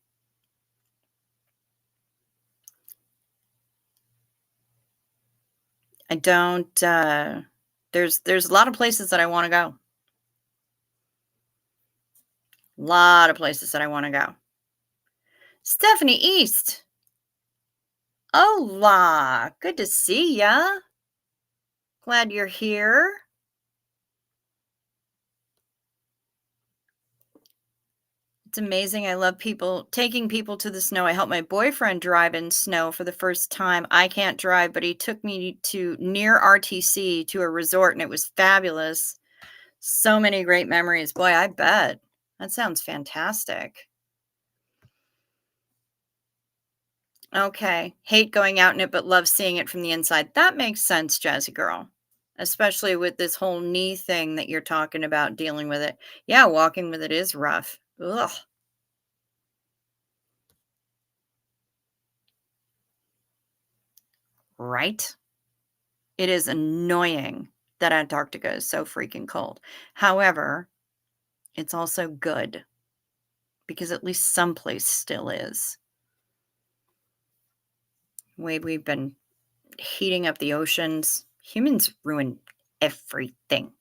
I don't, there's a lot of places that I wanna go. Lot of places that I wanna go. Stephanie East. Hola, good to see ya. Glad you're here. It's amazing. I love taking people to the snow. I helped my boyfriend drive in snow for the first time. I can't drive, but he took me to near RTC to a resort and it was fabulous. So many great memories. Boy, I bet. That sounds fantastic. Okay. Hate going out in it, but love seeing it from the inside. That makes sense, Jazzy girl. Especially with this whole knee thing that you're talking about dealing with it. Yeah, walking with it is rough. Ugh. Right? It is annoying that Antarctica is so freaking cold. However, it's also good because at least someplace still is. We've been heating up the oceans. Humans ruin everything.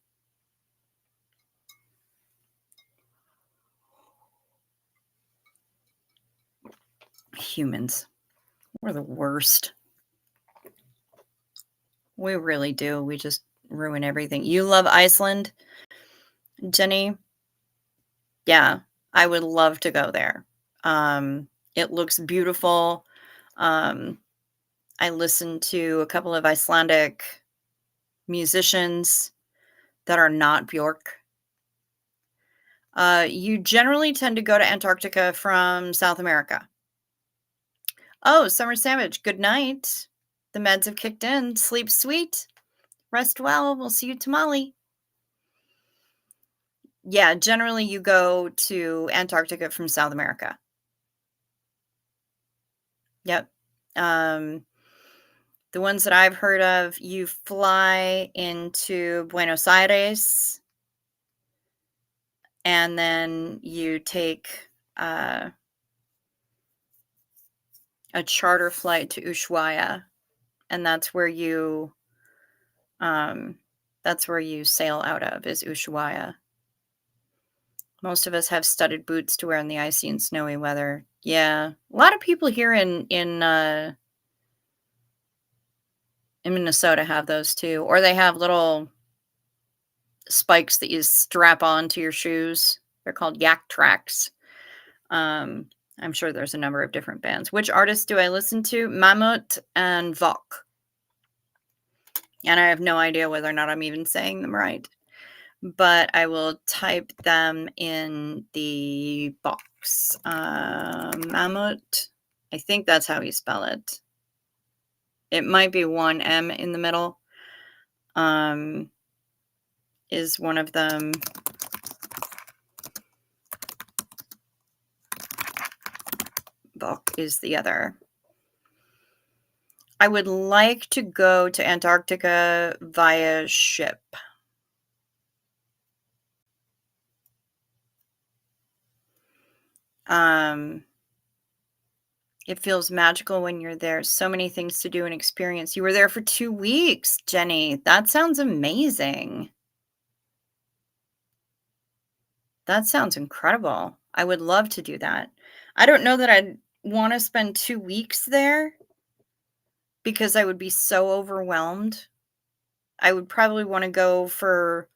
Humans. We're the worst. We really do. We just ruin everything. You love Iceland, Jenny? Yeah, I would love to go there. It looks beautiful. Um, I listened to a couple of Icelandic musicians that are not Bjork. You generally tend to go to Antarctica from South America. Oh, Summer Savage, good night. The meds have kicked in. Sleep sweet. Rest well. We'll see you tomorrow. Yeah, generally you go to Antarctica from South America. Yep. Um, the ones that I've heard of, you fly into Buenos Aires and then you take a charter flight to Ushuaia, and um, that's where you sail out of, is Ushuaia. Most of us have studded boots to wear in the icy and snowy weather. Yeah, a lot of people here in Minnesota have those too, or they have little spikes that you strap on to your shoes. They're called yak tracks. Um, I'm sure there's a number of different bands. Which artists do I listen to? Mammoth and Vok. And I have no idea whether or not I'm even saying them right. But I will type them in the box. Mammoth. I think that's how you spell it. It might be one M in the middle. Is one of them. Vok is the other. I would like to go to Antarctica via ship. It feels magical when you're there. So many things to do and experience. You were there for 2 weeks, Jenny. That sounds amazing. That sounds incredible. I would love to do that. I don't know that I'd want to spend 2 weeks there because I would be so overwhelmed. I would probably want to go for,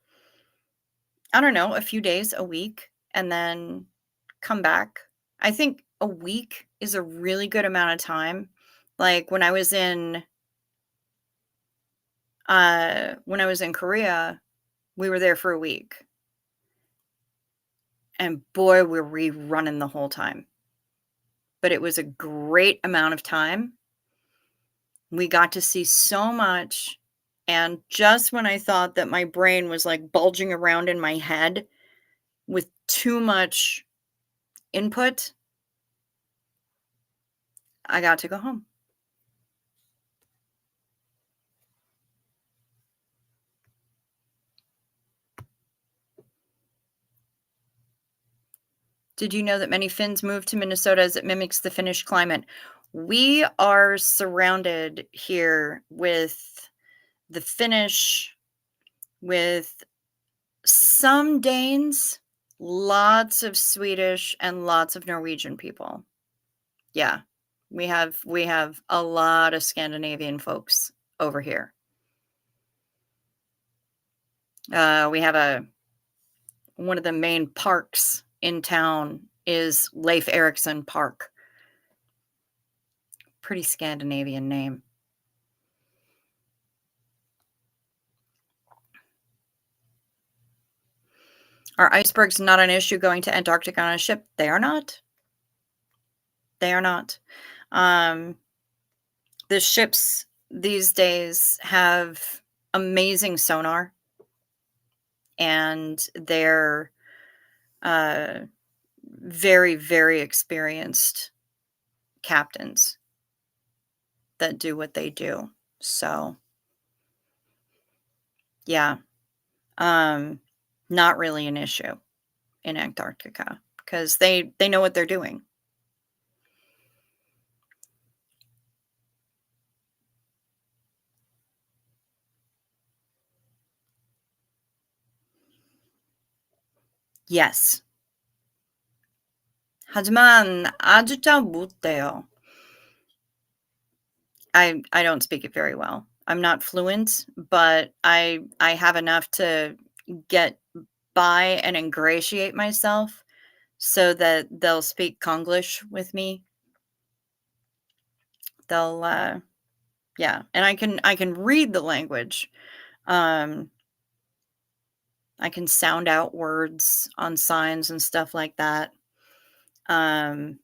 I don't know, a few days, a week, and then come back. I think a week is a really good amount of time. Like when I was in Korea, we were there for a week. And boy, were we running the whole time. But it was a great amount of time. We got to see so much. And just when I thought that my brain was like bulging around in my head with too much input, I got to go home. Did you know that many Finns move to Minnesota as it mimics the Finnish climate? We are surrounded here with the Finnish, with some Danes, lots of Swedish, and lots of Norwegian people. Yeah, we have a lot of Scandinavian folks over here. We have one of the main parks in town is Leif Erikson Park. Pretty Scandinavian name. Are icebergs not an issue going to Antarctica on a ship? They are not. They are not. The ships these days have amazing sonar, and they're very, very experienced captains that do what they do. So, yeah, not really an issue in Antarctica. because they know what they're doing. Yes. 하지만 아주 잘 못해요. I don't speak it very well. I'm not fluent, but I have enough to get by and ingratiate myself so that they'll speak Konglish with me. They'll, yeah, and I can read the language. Um, I can sound out words on signs and stuff like that. Um,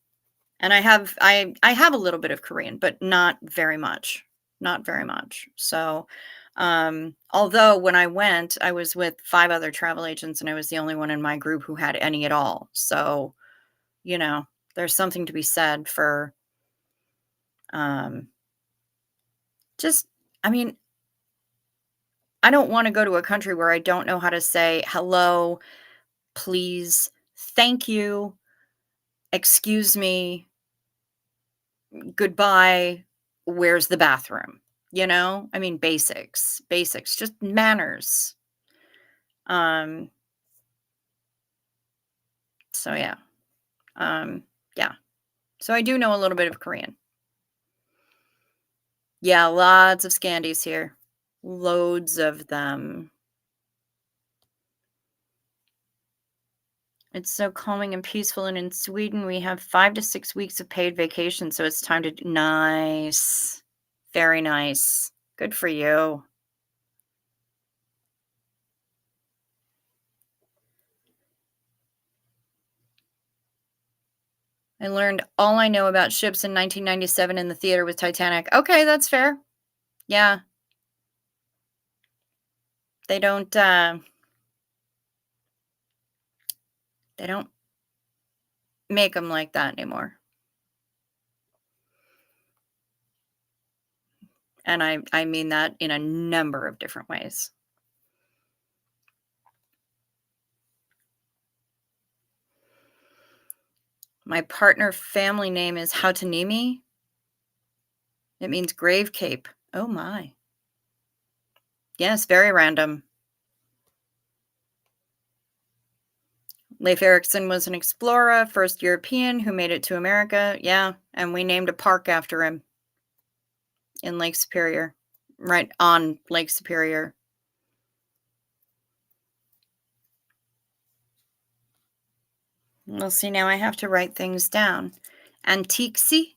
and I have a little bit of Korean, but not very much. Not very much. So, although when I went, I was with 5 other travel agents and I was the only one in my group who had any at all. So, you know, there's something to be said for um just I mean, I don't want to go to a country where I don't know how to say hello, please, thank you, excuse me, goodbye, where's the bathroom? You know? I mean, basics, just manners. Um, so yeah. Yeah. So I do know a little bit of Korean. Yeah, lots of Scandies here. Loads of them. It's so calming and peaceful, and in Sweden, we have 5 to 6 weeks of paid vacation, so it's time to nice. Very nice. Good for you. I learned all I know about ships in 1997 in the theater with Titanic. Okay, that's fair. Yeah. They don't, they don't make them like that anymore. And I mean that in a number of different ways. My partner family name is Hautanimi. It means grave cape. Oh my. Yes, very random. Leif Erikson was an explorer, first European who made it to America. Yeah, and we named a park after him in Lake Superior, right on Lake Superior. Well, see, now I have to write things down. Antiiksi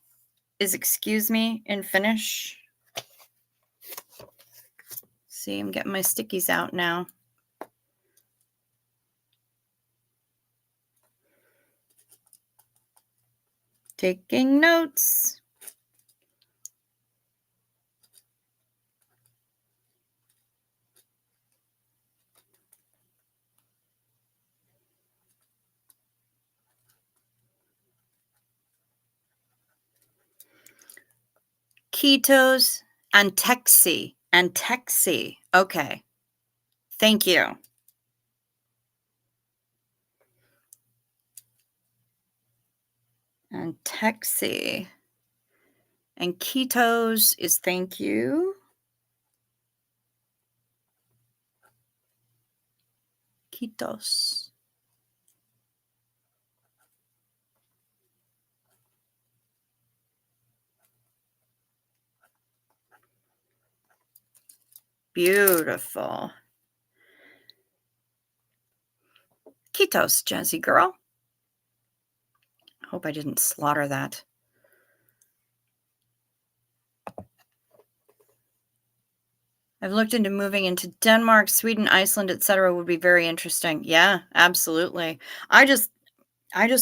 is excuse me in Finnish. See, I'm getting my stickies out now. Taking notes. Ketos, Antexi. Antexi. Okay. Thank you. Antexi. And ketos is thank you. Ketos. Beautiful. Ketos, Jazzy girl. Hope I didn't slaughter that. I've looked into moving into Denmark, Sweden, Iceland, etc. would be very interesting. Yeah, absolutely. I just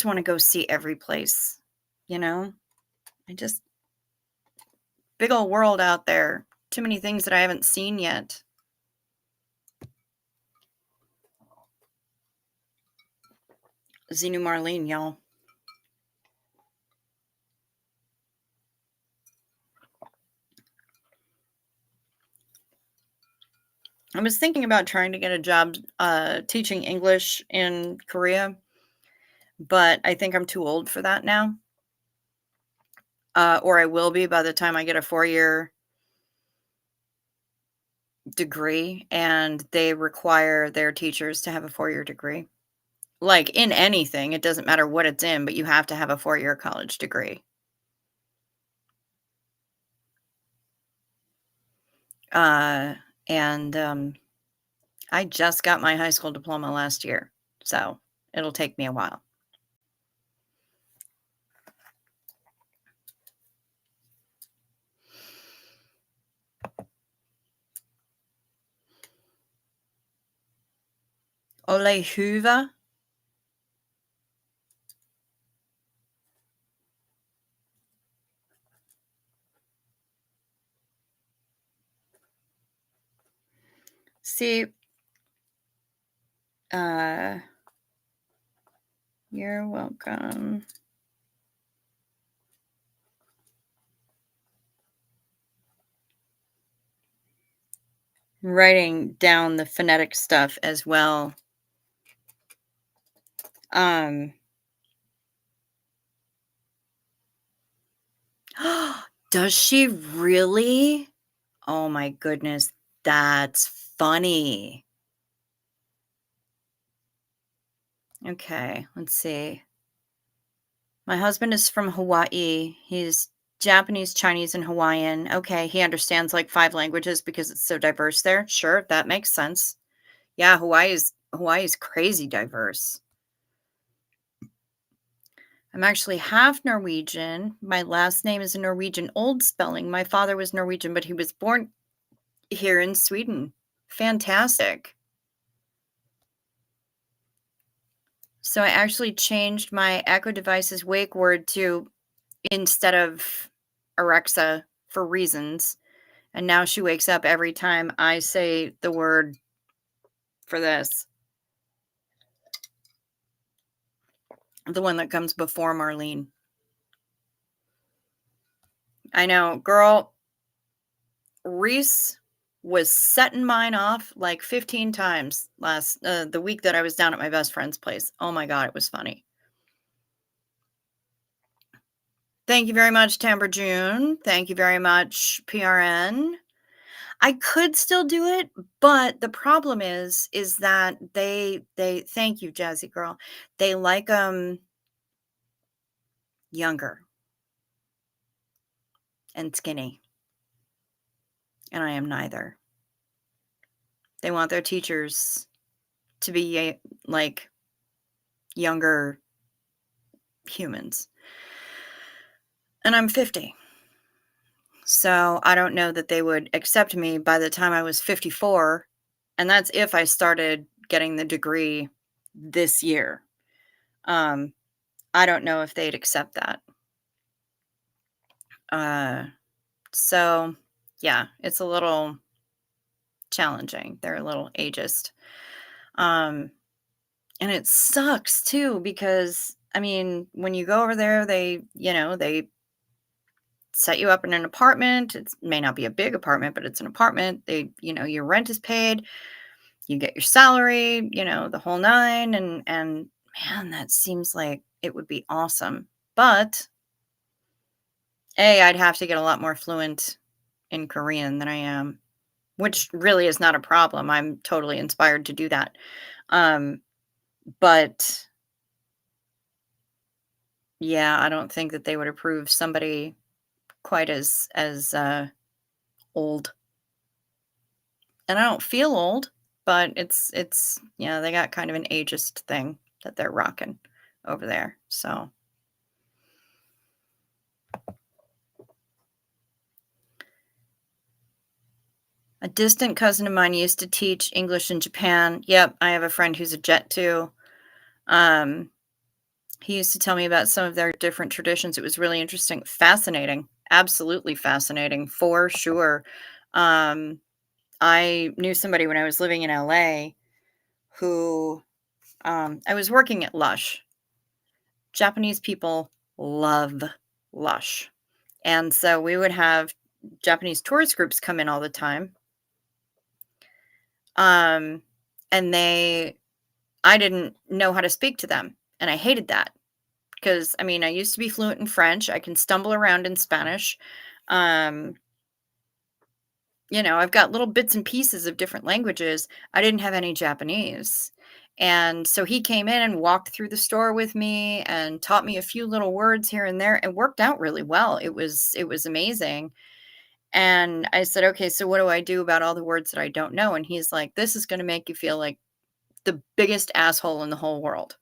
want to go see every place, you know? I just big old world out there. Too many things that I haven't seen yet. Xenu Marlene, y'all. I was thinking about trying to get a job teaching English in Korea, but I think I'm too old for that now, or I will be by the time I get a 4-year degree, and they require their teachers to have a 4-year degree. Like, in anything, it doesn't matter what it's in, but you have to have a 4-year college degree. Uh, and, I just got my high school diploma last year, so it'll take me a while. Ole Hoover? See, uh, you're welcome. Writing down the phonetic stuff as well. Um, does she really? Oh my goodness, that's funny. Okay, let's see. My husband is from Hawaii. He's Japanese, Chinese, and Hawaiian. Okay, he understands like 5 languages because it's so diverse there. Sure, that makes sense. Yeah, Hawaii's crazy diverse. I'm actually half Norwegian. My last name is a Norwegian old spelling. My father was Norwegian, but he was born here in Sweden. Fantastic. So I actually changed my Echo Device's wake word to instead of Alexa for reasons. And now she wakes up every time I say the word for this, the one that comes before Marlene. I know, girl, Reese was setting mine off like 15 times the week that I was down at my best friend's place. Oh my God, it was funny. Thank you very much, Tamber June. Thank you very much, PRN. I could still do it, but the problem is that they thank you, Jazzy girl. They like younger and skinny, and I am neither. They want their teachers to be like younger humans. And I'm 50. So I don't know that they would accept me by the time I was 54. And that's if I started getting the degree this year. Um, I don't know if they'd accept that. Uh, so yeah, it's a little challenging. They're a little ageist. And it sucks too, because I mean, when you go over there, they set you up in an apartment. It may not be a big apartment, but it's an apartment. Your rent is paid, you get your salary, the whole nine. And man, that seems like it would be awesome. But I'd have to get a lot more fluent in Korean than I am, which really is not a problem. I'm totally inspired to do that. But yeah, I don't think that they would approve somebody quite as old. And I don't feel old, but it's yeah, they got kind of an ageist thing that they're rocking over there. So a distant cousin of mine used to teach English in Japan. Yep, I have a friend who's a jet too. Um, he used to tell me about some of their different traditions. It was really interesting, fascinating, absolutely fascinating for sure. Um, I knew somebody when I was living in LA who I was working at Lush. Japanese people love Lush. And so we would have Japanese tourist groups come in all the time. Um, and I didn't know how to speak to them. And I hated that because, I mean, I used to be fluent in French. I can stumble around in Spanish. Um, I've got little bits and pieces of different languages. I didn't have any Japanese. And so he came in and walked through the store with me and taught me a few little words here and there. It worked out really well. It was amazing. And I said, "Okay, so what do I do about all the words that I don't know?" And he's like, "This is going to make you feel like the biggest asshole in the whole world.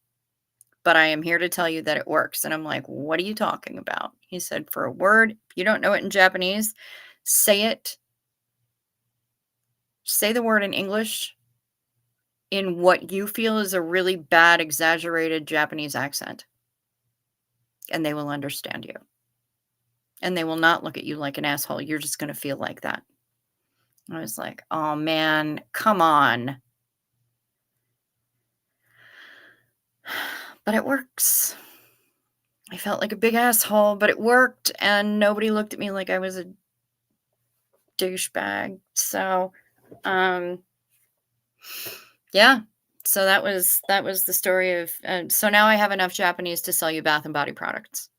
But I am here to tell you that it works." And I'm like, "What are you talking about?" He said, "For a word, if you don't know it in Japanese, say it. Say the word in English in what you feel is a really bad, exaggerated Japanese accent, and they will understand you. And they will not look at you like an asshole. You're just going to feel like that." I was like, "Oh man, come on." But it works. I felt like a big asshole, but it worked, and nobody looked at me like I was a douchebag. So, um, yeah. So that was the story of. So now I have enough Japanese to sell you bath and body products.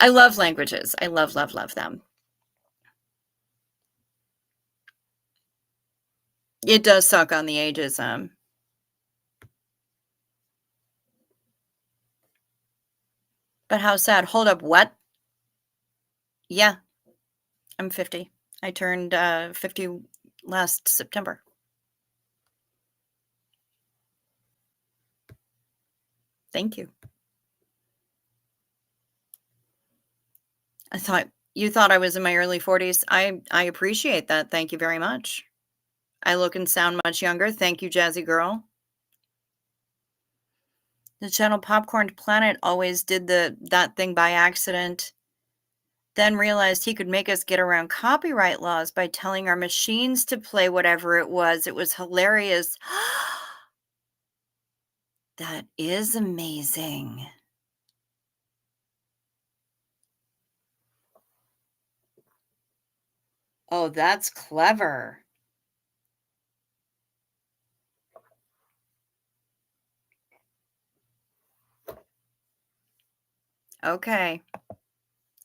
I love languages. I love, love, love them. It does suck on the ageism. But how sad. Hold up, what? Yeah, I'm 50. I turned 50 last September. Thank you. You thought I was in my early 40s. I appreciate that. Thank you very much. I look and sound much younger. Thank you, Jazzy Girl. The channel Popcorn Planet always did that thing by accident, then realized he could make us get around copyright laws by telling our machines to play whatever it was. It was hilarious. That is amazing. Oh, that's clever. Okay.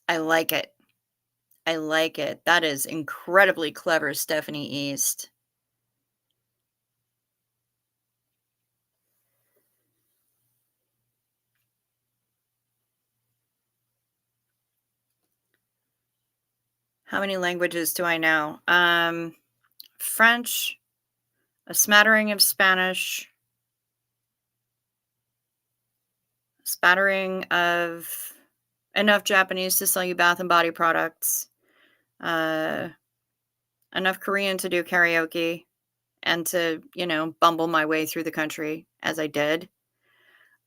I like it. I like it. That is incredibly clever, Stephanie East. How many languages do I know? French, a smattering of Spanish, spattering of enough Japanese to sell you bath and body products, uh, enough Korean to do karaoke and to, bumble my way through the country as I did.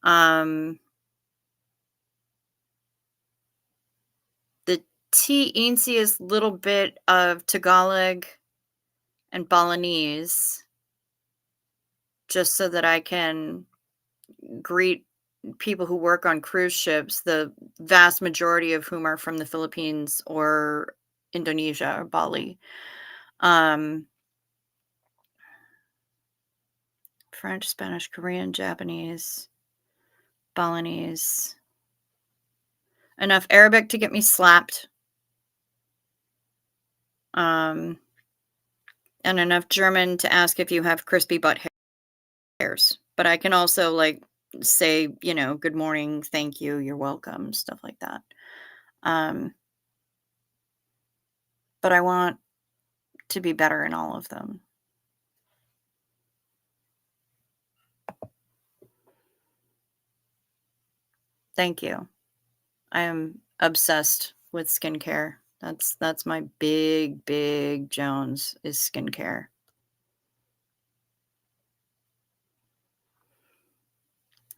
Um, the teensiest little bit of Tagalog and Balinese just so that I can greet people who work on cruise ships, the vast majority of whom are from the Philippines or Indonesia or Bali. Um, French, Spanish, Korean, Japanese, Balinese. Enough Arabic to get me slapped. Um, and enough German to ask if you have crispy butt hairs. But I can also say, good morning, thank you, you're welcome, stuff like that. But I want to be better in all of them. Thank you. I am obsessed with skincare. That's my big, big Jones is skincare.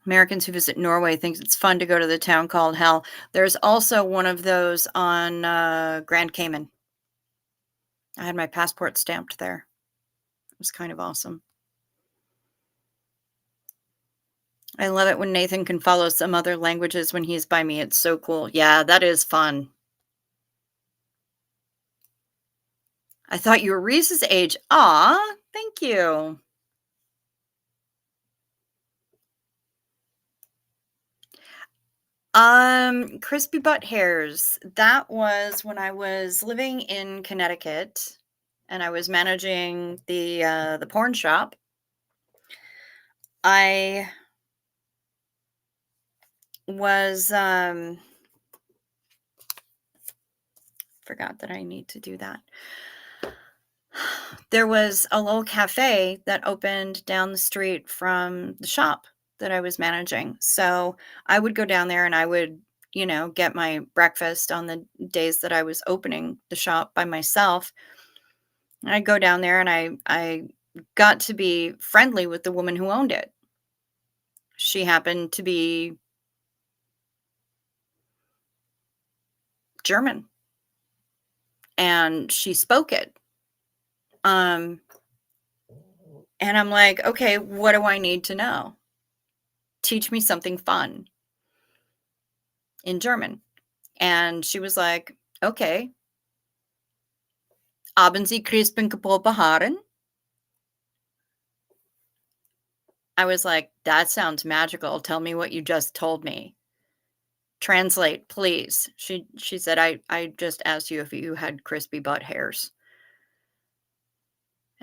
Americans who visit Norway thinks it's fun to go to the town called Hell. There's also one of those on Grand Cayman. I had my passport stamped there. It was kind of awesome. I love it when Nathan can follow some other languages when he's by me. It's so cool. Yeah, that is fun. I thought you were Reese's age. Aw, thank you. Crispy butt hairs. That was when I was living in Connecticut and I was managing the porn shop. I was forgot that I need to do that. There was a little cafe that opened down the street from the shop that I was managing. So I would go down there and I would, get my breakfast on the days that I was opening the shop by myself. I'd go down there and I got to be friendly with the woman who owned it. She happened to be German and she spoke it. Um and I'm like, "Okay, what do I need to know? Teach me something fun in German." And she was like, "Okay, haben Sie Crispin Kapopa Haaren?" I was like, "That sounds magical. Tell me what you just told me. Translate, please." She said, "I just asked you if you had crispy butt hairs."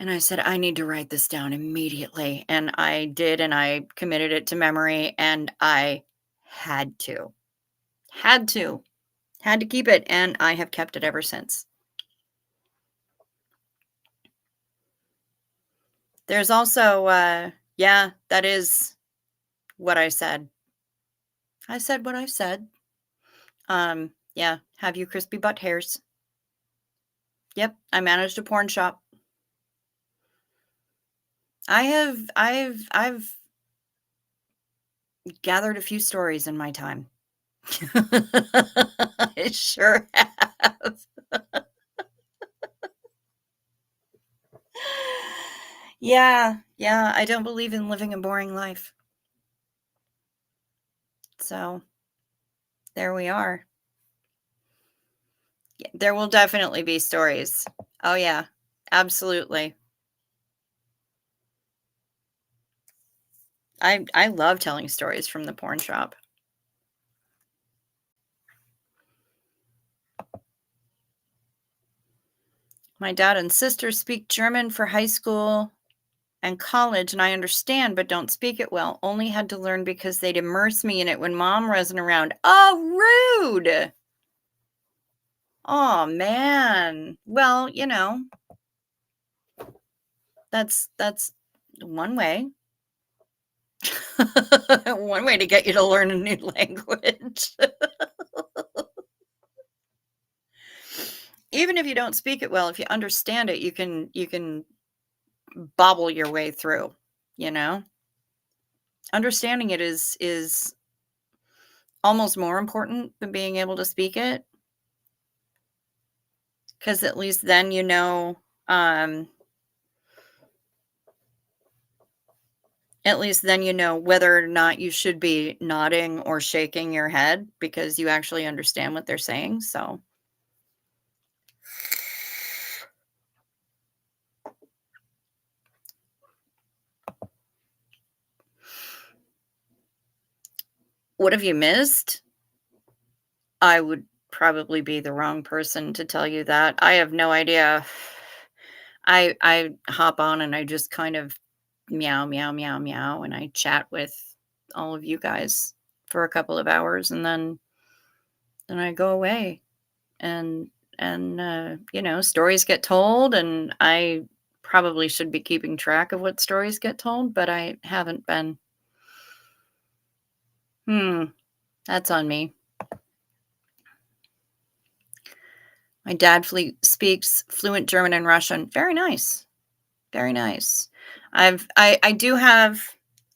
And I said, "I need to write this down immediately." And I did, and I committed it to memory, and I had to. Had to. Had to keep it, and I have kept it ever since. There's also, yeah, that is what I said. I said what I said. Yeah, have you crispy butt hairs? Yep, I managed a porn shop. I've gathered a few stories in my time. I sure have. Yeah, yeah, I don't believe in living a boring life. So, there we are. Yeah, there will definitely be stories. Oh, yeah, absolutely. I love telling stories from the porn shop. My dad and sister speak German for high school and college, and I understand but don't speak it well. Only had to learn because they'd immerse me in it when mom wasn't around. Oh, rude. Oh, man. Well, that's one way. One way to get you to learn a new language. Even if you don't speak it well, if you understand it, you can bobble your way through, you know? Understanding it is almost more important than being able to speak it, because at least then at least then you know whether or not you should be nodding or shaking your head because you actually understand what they're saying, so what have you missed? I would probably be the wrong person to tell you that. I have no idea. I hop on and I just kind of meow, meow, meow, meow, and I chat with all of you guys for a couple of hours, and then I go away, and stories get told, and I probably should be keeping track of what stories get told, but I haven't been. Hmm, that's on me. My dad speaks fluent German and Russian. Very nice. Very nice. I do have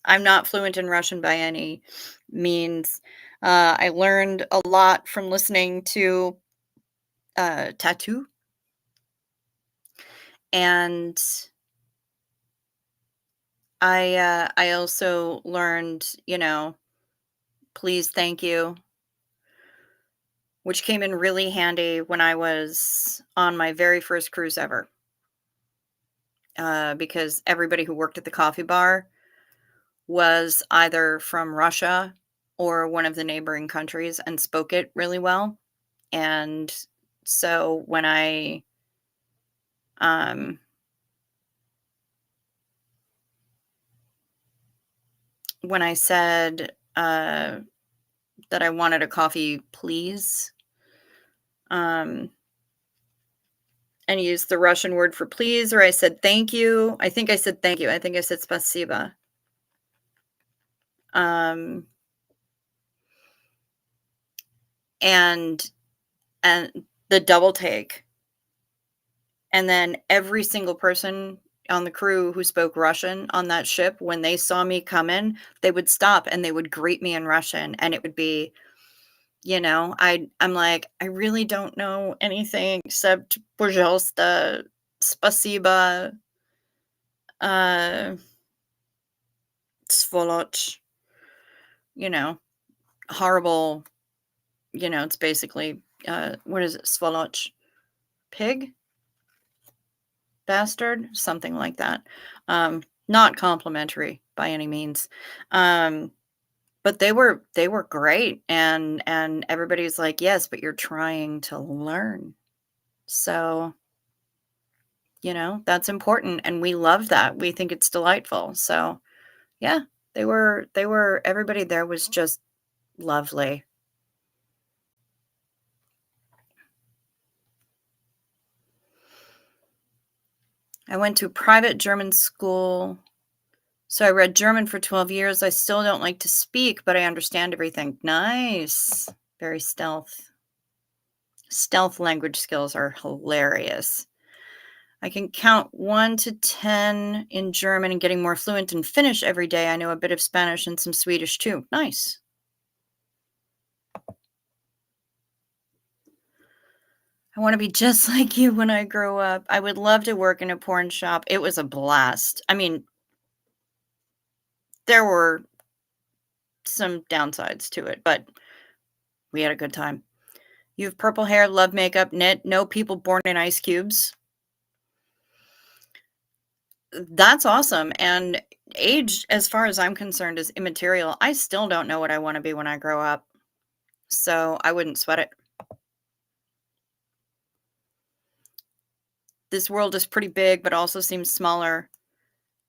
I'm not fluent in Russian by any means. I learned a lot from listening to Tattoo, and I also learned, please, thank you, which came in really handy when I was on my very first cruise ever. Because everybody who worked at the coffee bar was either from Russia or one of the neighboring countries and spoke it really well. And so um, when I said that I wanted a coffee, please, um, and used the Russian word for please, or I said thank you. I think I said thank you. I think I said spasiba. Um, and and the double take. And then every single person on the crew who spoke Russian on that ship, when they saw me come in, they would stop and they would greet me in Russian, and it would be, I'm like, "I really don't know anything except пожалуйста, спасибо, uh, сволочь," you know, horrible, it's basically, what is it? Сволочь? Pig? Bastard? Something like that. Not complimentary by any means. Um, but they were great, and everybody's like, "Yes, but you're trying to learn." So, that's important, and we love that. We think it's delightful. So, yeah, they were everybody there was just lovely. I went to a private German school. So I read German for 12 years. I still don't like to speak, but I understand everything. Nice. Very stealth. Stealth language skills are hilarious. I can count 1 to 10 in German and getting more fluent in Finnish every day. I know a bit of Spanish and some Swedish too. Nice. I want to be just like you when I grow up. I would love to work in a porn shop. It was a blast. I mean, there were some downsides to it, but we had a good time. You have purple hair, love makeup, knit, no people born in ice cubes. That's awesome, and age, as far as I'm concerned, is immaterial. I still don't know what I wanna be when I grow up, so I wouldn't sweat it. This world is pretty big, but also seems smaller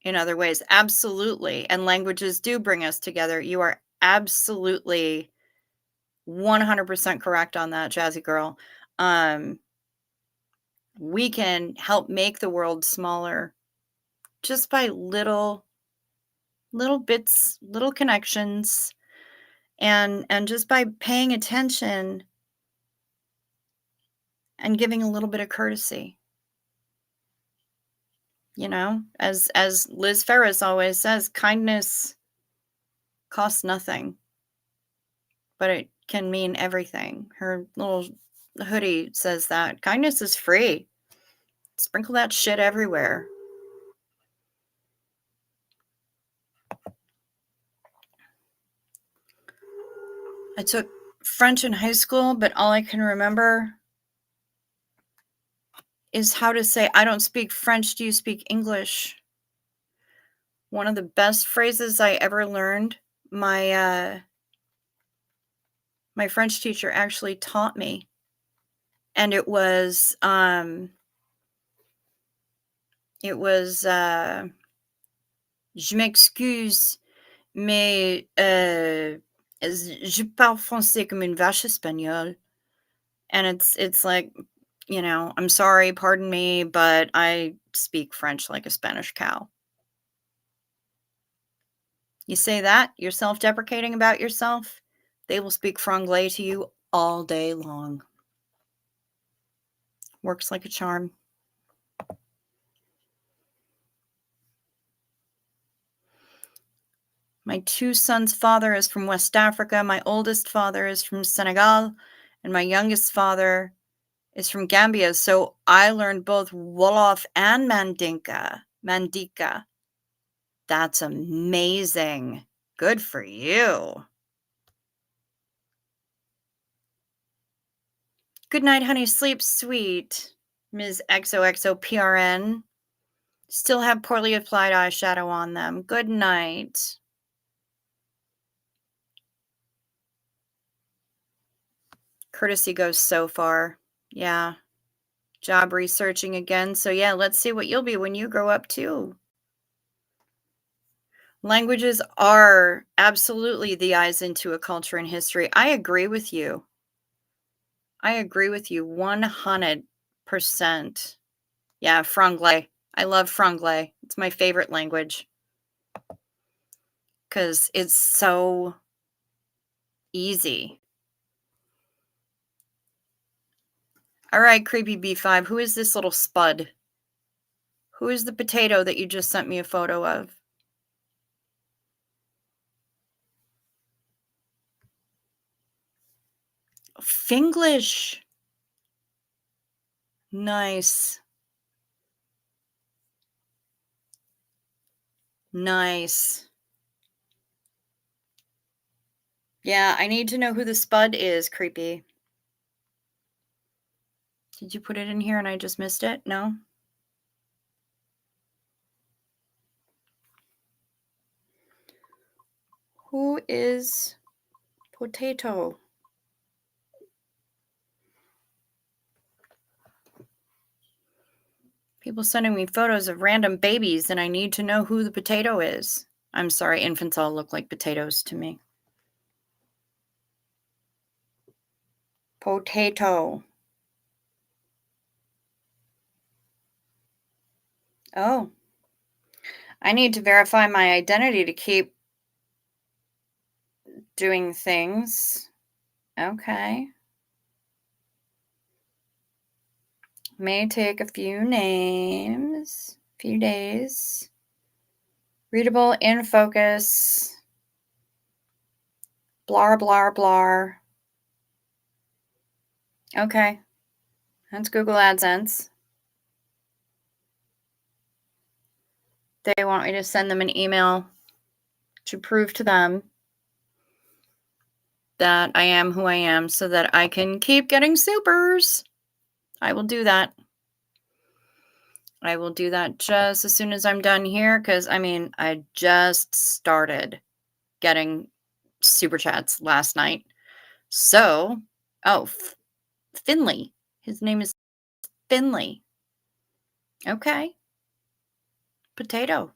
in other ways. Absolutely, and languages do bring us together. You are absolutely 100% correct on that, Jazzy girl. Um, we can help make the world smaller just by little bits, little connections, and just by paying attention and giving a little bit of courtesy, as Liz Ferris always says, kindness costs nothing, but it can mean everything. Her little hoodie says that kindness is free. Sprinkle that shit everywhere. I took French in high school, but all I can remember is how to say, "I don't speak French. Do you speak English?" One of the best phrases I ever learned, my French teacher actually taught me, and it was "Je m'excuse, mais, je parle français comme une vache espagnole," and it's like, "I'm sorry, pardon me, but I speak French like a Spanish cow." You say that, you're self-deprecating about yourself, they will speak franglais to you all day long. Works like a charm. My 2 sons' father is from West Africa, my oldest father is from Senegal, and my youngest father is from Gambia, so I learned both Wolof and Mandinka. That's amazing. Good for you. Good night, honey. Sleep sweet, Ms. XOXOPRN. Still have poorly applied eyeshadow on them. Good night. Courtesy goes so far. Yeah. Job researching again. So, yeah, let's see what you'll be when you grow up, too. Languages are absolutely the eyes into a culture and history. I agree with you. I agree with you 100%. Yeah, franglais. I love franglais. It's my favorite language because it's so easy. All right, Creepy B5, who is this little spud? Who is the potato that you just sent me a photo of? Finglish. Nice. Nice. Yeah, I need to know who the spud is, Creepy. Did you put it in here and I just missed it? No? Who is potato? People sending me photos of random babies and I need to know who the potato is. I'm sorry, infants all look like potatoes to me. Potato. Oh. I need to verify my identity to keep doing things. Okay. May take a few names, few days. Readable, in focus. Blar, blar, blar. Okay. That's Google AdSense. They want me to send them an email to prove to them that I am who I am so that I can keep getting supers. I will do that. I will do that just as soon as I'm done here because, I mean, I just started getting super chats last night. So, oh, Finley. His name is Finley. Okay. Potato.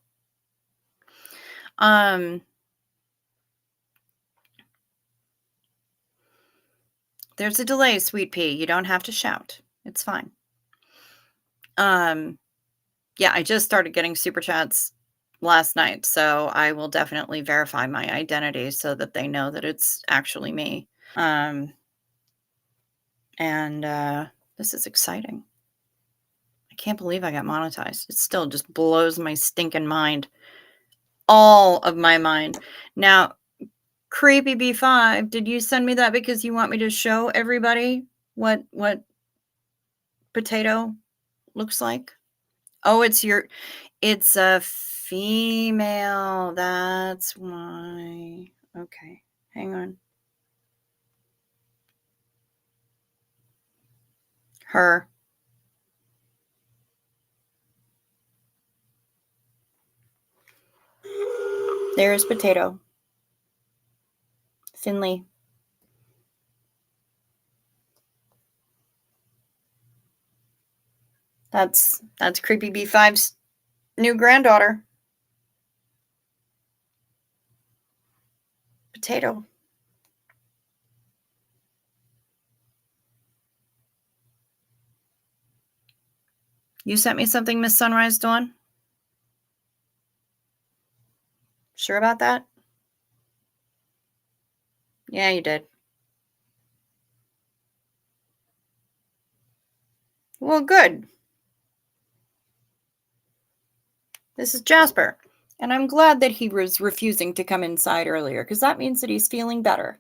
There's a delay, sweet pea. You don't have to shout. It's fine. Yeah, I just started getting super chats last night, so I will definitely verify my identity so that they know that it's actually me. And this is exciting. I can't believe I got monetized. It still just blows my stinking mind. All of my mind. Now, Creepy B5, did you send me that because you want me to show everybody what potato looks like? Oh, it's a female. That's why. Okay, hang on. Her. There's potato. Finley. That's Creepy B5's new granddaughter. Potato. You sent me something, Miss Sunrise Dawn? Sure about that? Yeah, you did. Well, good. This is Jasper. And I'm glad that he was refusing to come inside earlier, because that means that he's feeling better.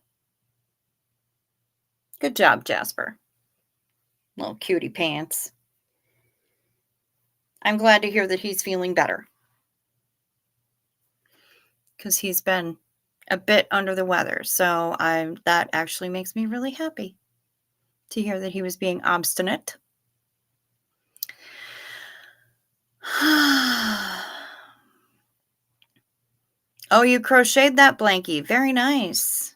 Good job, Jasper. Little cutie pants. I'm glad to hear that he's feeling better. Because he's been a bit under the weather. So that actually makes me really happy to hear that he was being obstinate. Oh, you crocheted that blankie. Very nice.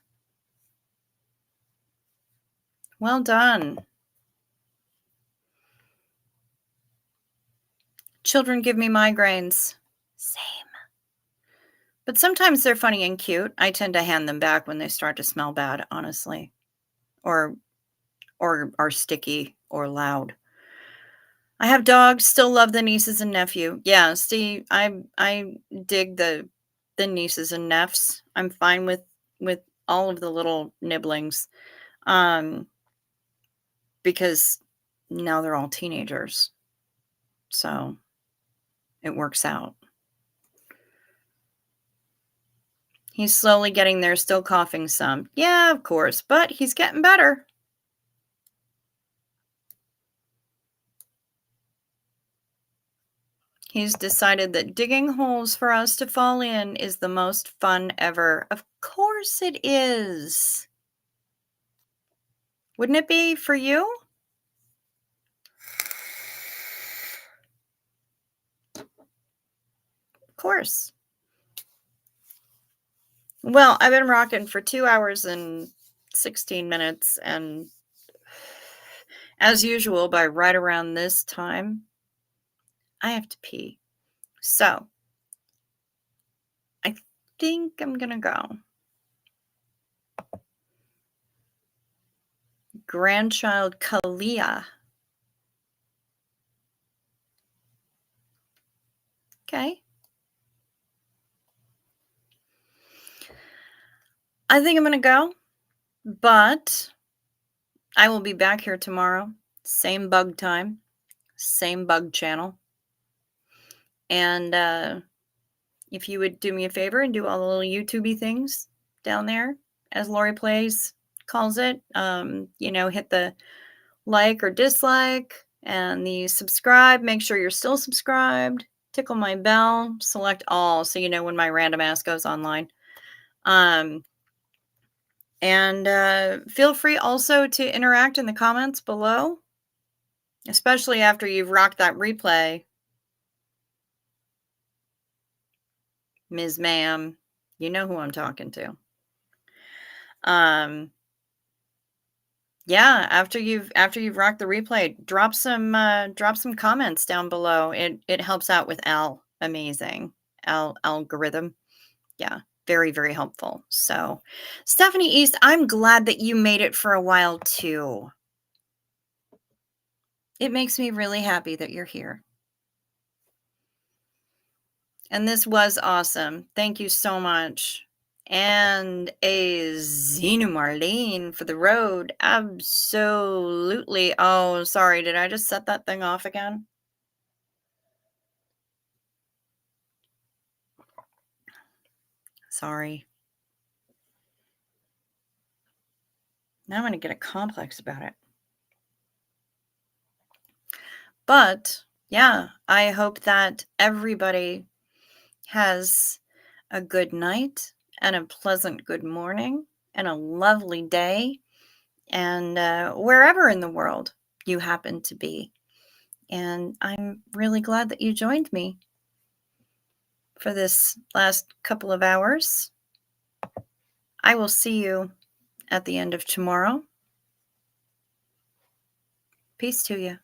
Well done. Children give me migraines. Same. But sometimes they're funny and cute. I tend to hand them back when they start to smell bad, honestly, or or are sticky or loud. I have dogs, still love the nieces and nephew. Yeah, see, I dig the nieces and neffs. I'm fine with all of the little nibblings. Um, because now they're all teenagers. So it works out. He's slowly getting there, still coughing some. Yeah, of course, but he's getting better. He's decided that digging holes for us to fall in is the most fun ever. Of course it is. Wouldn't it be for you? Of course. Well, I've been rocking for 2 hours and 16 minutes, and as usual, by right around this time, I have to pee. So, I think I'm gonna go. Grandchild Kalia. Okay. I think I'm gonna go, but I will be back here tomorrow. Same bug time, same bug channel. And if you would do me a favor and do all the little YouTubey things down there, as Lori Plays calls it, hit the like or dislike and the subscribe. Make sure you're still subscribed. Tickle my bell. Select all so you know when my random ass goes online. And feel free also to interact in the comments below, especially after you've rocked that replay. Ms. Ma'am, you know who I'm talking to. Yeah, after you've rocked the replay, drop some comments down below. It helps out with amazing algorithm. Yeah, very, very helpful. So, Stephanie East, I'm glad that you made it for a while too. It makes me really happy that you're here. And this was awesome. Thank you so much. And a Xenu Marlene for the road. Absolutely. Oh, sorry. Did I just set that thing off again? Sorry. Now I'm going to get a complex about it. But yeah, I hope that everybody has a good night and a pleasant good morning and a lovely day, and wherever in the world you happen to be. And I'm really glad that you joined me for this last couple of hours. I will see you at the end of tomorrow. Peace to you.